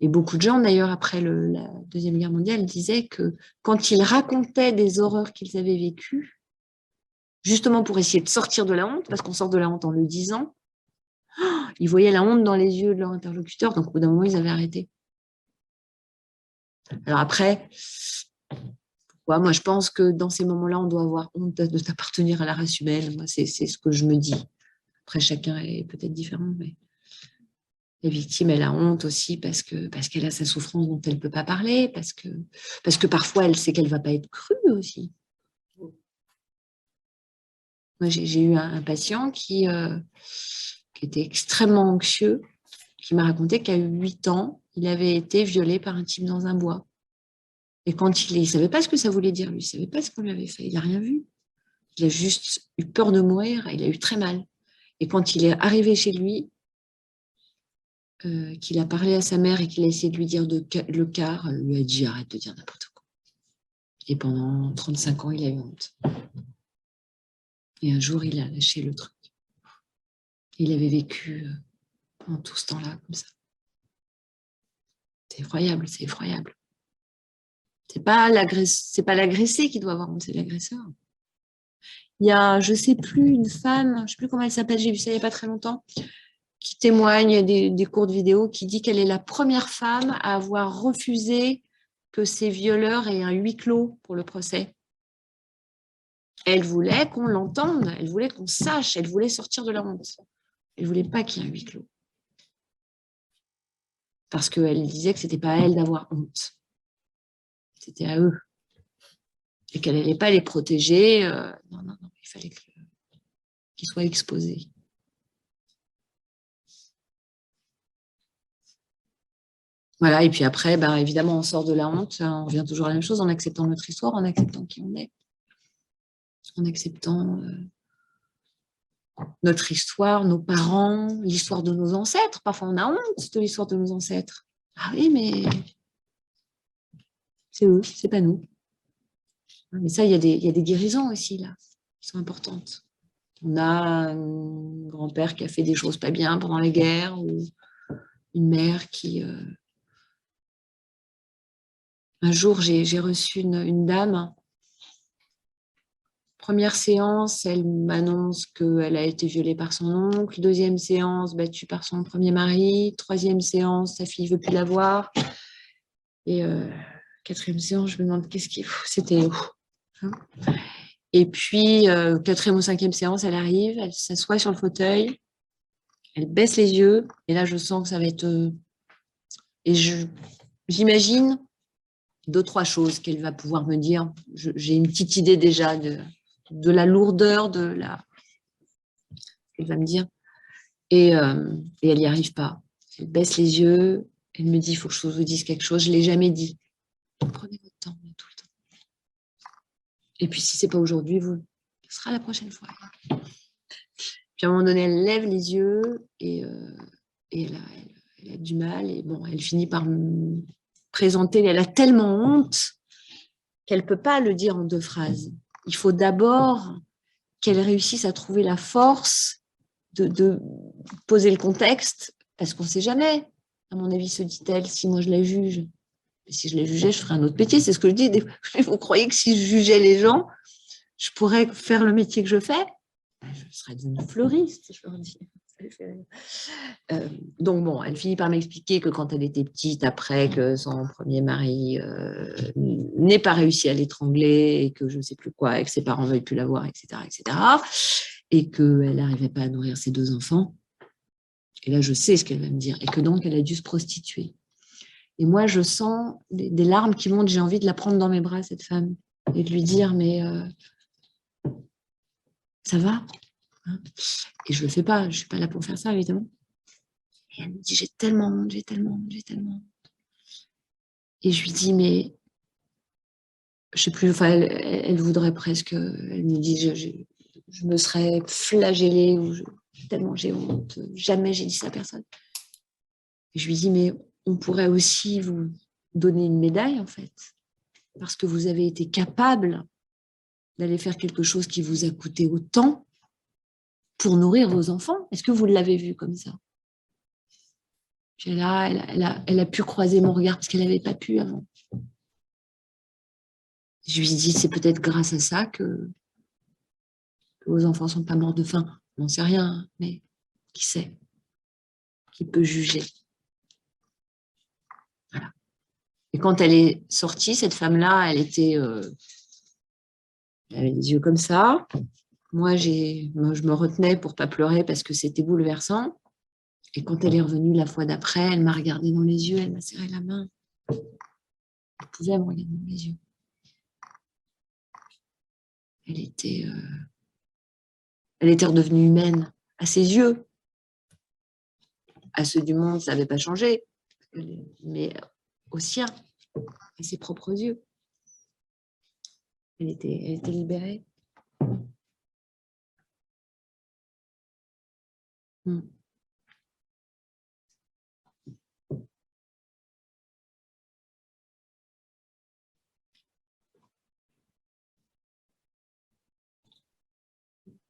Et beaucoup de gens, d'ailleurs, après la Deuxième Guerre mondiale, disaient que quand ils racontaient des horreurs qu'ils avaient vécues, justement pour essayer de sortir de la honte, parce qu'on sort de la honte en le disant, ils voyaient la honte dans les yeux de leur interlocuteur, donc au bout d'un moment, ils avaient arrêté. Alors après, moi, je pense que dans ces moments-là, on doit avoir honte de t'appartenir à la race humaine. Moi, c'est ce que je me dis. Après, chacun est peut-être différent, mais la victime, elle a honte aussi parce qu'elle a sa souffrance dont elle ne peut pas parler, parce que parfois, elle sait qu'elle ne va pas être crue aussi. Moi, j'ai eu un patient qui était extrêmement anxieux, qui m'a raconté qu'à 8 ans, il avait été violé par un type dans un bois. Et quand il ne savait pas ce que ça voulait dire, lui, il ne savait pas ce qu'on lui avait fait, il n'a rien vu. Il a juste eu peur de mourir, il a eu très mal. Et quand il est arrivé chez lui, qu'il a parlé à sa mère et qu'il a essayé de lui dire le quart, elle lui a dit arrête de dire n'importe quoi. Et pendant 35 ans, il a eu honte. Et un jour, il a lâché le truc. Il avait vécu pendant tout ce temps-là comme ça. C'est effroyable, c'est effroyable. C'est pas l'agressé qui doit avoir honte, c'est l'agresseur. Il y a, je ne sais plus, une femme, je ne sais plus comment elle s'appelle, j'ai vu ça il n'y a pas très longtemps, qui témoigne des courtes vidéos, qui dit qu'elle est la première femme à avoir refusé que ses violeurs aient un huis clos pour le procès. Elle voulait qu'on l'entende, elle voulait qu'on sache, elle voulait sortir de la honte. Elle ne voulait pas qu'il y ait un huis clos. Parce qu'elle disait que ce n'était pas à elle d'avoir honte. C'était à eux. Et qu'elle n'allait pas les protéger. Non, il fallait qu'ils soient exposés. Voilà, et puis après, évidemment, on sort de la honte, on revient toujours à la même chose, en acceptant notre histoire, en acceptant qui on est, en acceptant notre histoire, nos parents, l'histoire de nos ancêtres. Parfois, on a honte de l'histoire de nos ancêtres. Ah oui, mais c'est eux, c'est pas nous. Mais ça, il y a des guérisons aussi, là, qui sont importantes. On a un grand-père qui a fait des choses pas bien pendant les guerres, ou une mère qui... Un jour, j'ai reçu une dame. Première séance, elle m'annonce qu'elle a été violée par son oncle. Deuxième séance, battue par son premier mari. Troisième séance, sa fille ne veut plus la voir. Et quatrième séance, je me demande qu'est-ce qu'il faut. C'était... Hein. Et puis, quatrième ou cinquième séance, elle arrive, elle s'assoit sur le fauteuil, elle baisse les yeux. Et là, je sens que ça va être... Et j'imagine 2-3 choses qu'elle va pouvoir me dire. J'ai une petite idée déjà de la lourdeur de la... Elle va me dire. Et elle n'y arrive pas. Elle baisse les yeux. Elle me dit, il faut que je vous dise quelque chose. Je ne l'ai jamais dit. Prenez votre temps, tout le temps. Et puis, si ce n'est pas aujourd'hui, ce sera la prochaine fois. Puis, à un moment donné, elle lève les yeux et elle a du mal. Et bon, elle finit par me présenter. Elle a tellement honte qu'elle ne peut pas le dire en 2 phrases. Il faut d'abord qu'elle réussisse à trouver la force de poser le contexte, parce qu'on ne sait jamais. À mon avis, se dit-elle, si moi je la juge, et si je les jugeais, je ferais un autre métier. C'est ce que je dis. Vous croyez que si je jugeais les gens, je pourrais faire le métier que je fais? Je serais une fleuriste, je leur dis. Donc bon, elle finit par m'expliquer que quand elle était petite, après que son premier mari n'ait pas réussi à l'étrangler et que je ne sais plus quoi, et que ses parents ne veuillent plus la voir, etc., et qu'elle n'arrivait pas à nourrir ses 2 enfants. Et là, je sais ce qu'elle va me dire. Et que donc, elle a dû se prostituer. Et moi, je sens des larmes qui montent. J'ai envie de la prendre dans mes bras, cette femme, et de lui dire, mais ça va, hein? Et je ne le fais pas. Je ne suis pas là pour faire ça, évidemment. Et elle me dit, j'ai tellement honte, j'ai tellement honte, j'ai tellement honte. Et je lui dis, mais je ne sais plus, enfin, elle voudrait presque, elle me dit, je me serais flagellée, tellement j'ai honte, jamais j'ai dit ça à personne. Et je lui dis, mais on pourrait aussi vous donner une médaille, en fait, parce que vous avez été capable d'aller faire quelque chose qui vous a coûté autant pour nourrir vos enfants. Est-ce que vous l'avez vu comme ça? Puis là, elle a pu croiser mon regard parce qu'elle n'avait pas pu avant. Je lui ai dit, c'est peut-être grâce à ça que vos enfants ne sont pas morts de faim. On n'en sait rien, mais qui sait? Qui peut juger? Voilà. Et quand elle est sortie, cette femme-là, elle avait les yeux comme ça. Moi, je me retenais pour ne pas pleurer parce que c'était bouleversant. Et quand elle est revenue la fois d'après, elle m'a regardé dans les yeux, elle m'a serré la main. Elle pouvait me regarder dans les yeux. Elle était redevenue humaine à ses yeux. À ceux du monde, ça n'avait pas changé, mais aux siens, à ses propres yeux. Elle était libérée.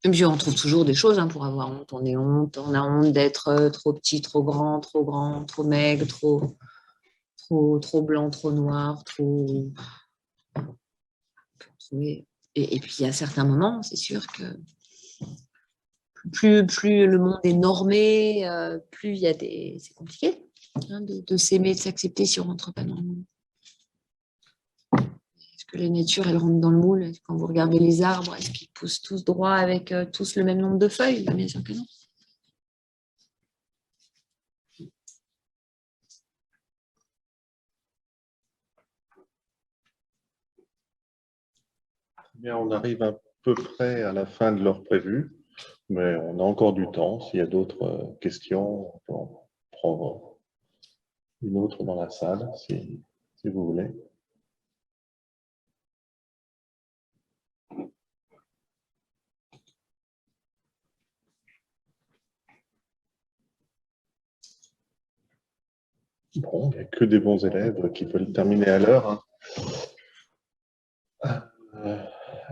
Et puis on trouve toujours des choses pour avoir honte. On a honte d'être trop petit, trop grand, trop maigre, trop blanc, trop noir, trop. Et puis à certains moments, c'est sûr que plus le monde est normé, plus il y a des. C'est compliqué de s'aimer, de s'accepter si on ne rentre pas dans le monde. Est-ce que la nature, elle rentre dans le moule? Quand vous regardez les arbres, est-ce qu'ils poussent tous droits avec tous le même nombre de feuilles? Bien sûr que non. Bien, on arrive à peu près à la fin de l'heure prévue, mais on a encore du temps. S'il y a d'autres questions, on peut en prendre une autre dans la salle, si vous voulez. Bon, il n'y a que des bons élèves qui veulent terminer à l'heure.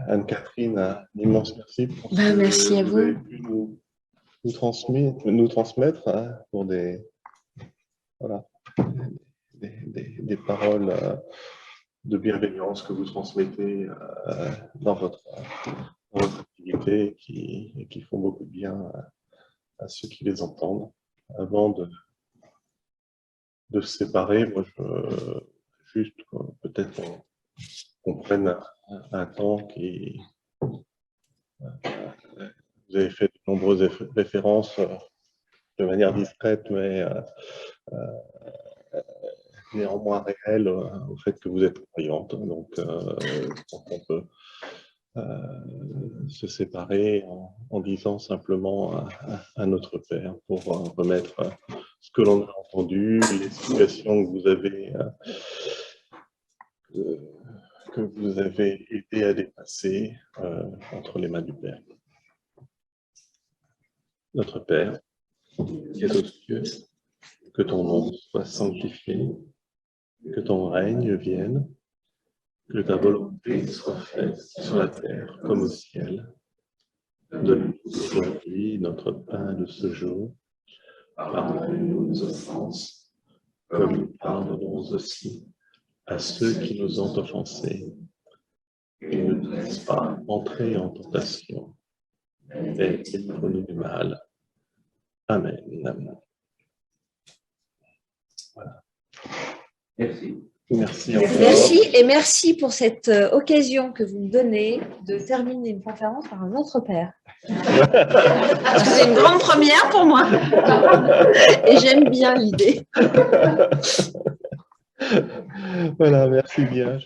Anne-Catherine, un immense merci pour ce merci à que vous. Avez pu nous transmettre pour des paroles de bienveillance que vous transmettez dans votre activité et qui font beaucoup de bien à ceux qui les entendent. Avant de se séparer, moi, juste peut-être qu'on prenne un temps qui... Vous avez fait de nombreuses références de manière discrète, mais néanmoins réelle au fait que vous êtes croyante. Donc, on peut se séparer en disant simplement à notre Père pour remettre ce que l'on a entendu, les situations que vous avez aidé à dépasser entre les mains du Père. Notre Père, qui est aux cieux, que ton nom soit sanctifié, que ton règne vienne, que ta volonté soit faite sur la terre comme au ciel. Donne-nous aujourd'hui notre pain de ce jour. Pardonne-nous nos offenses, comme nous pardonnons aussi à ceux qui nous ont offensés. Et ne nous laisse pas entrer en tentation, mais délivre-nous du mal. Amen. Voilà. Merci. Merci encore. Merci et merci pour cette occasion que vous me donnez de terminer une conférence par un autre père. Parce que c'est une grande première pour moi. Et j'aime bien l'idée. Voilà, merci bien.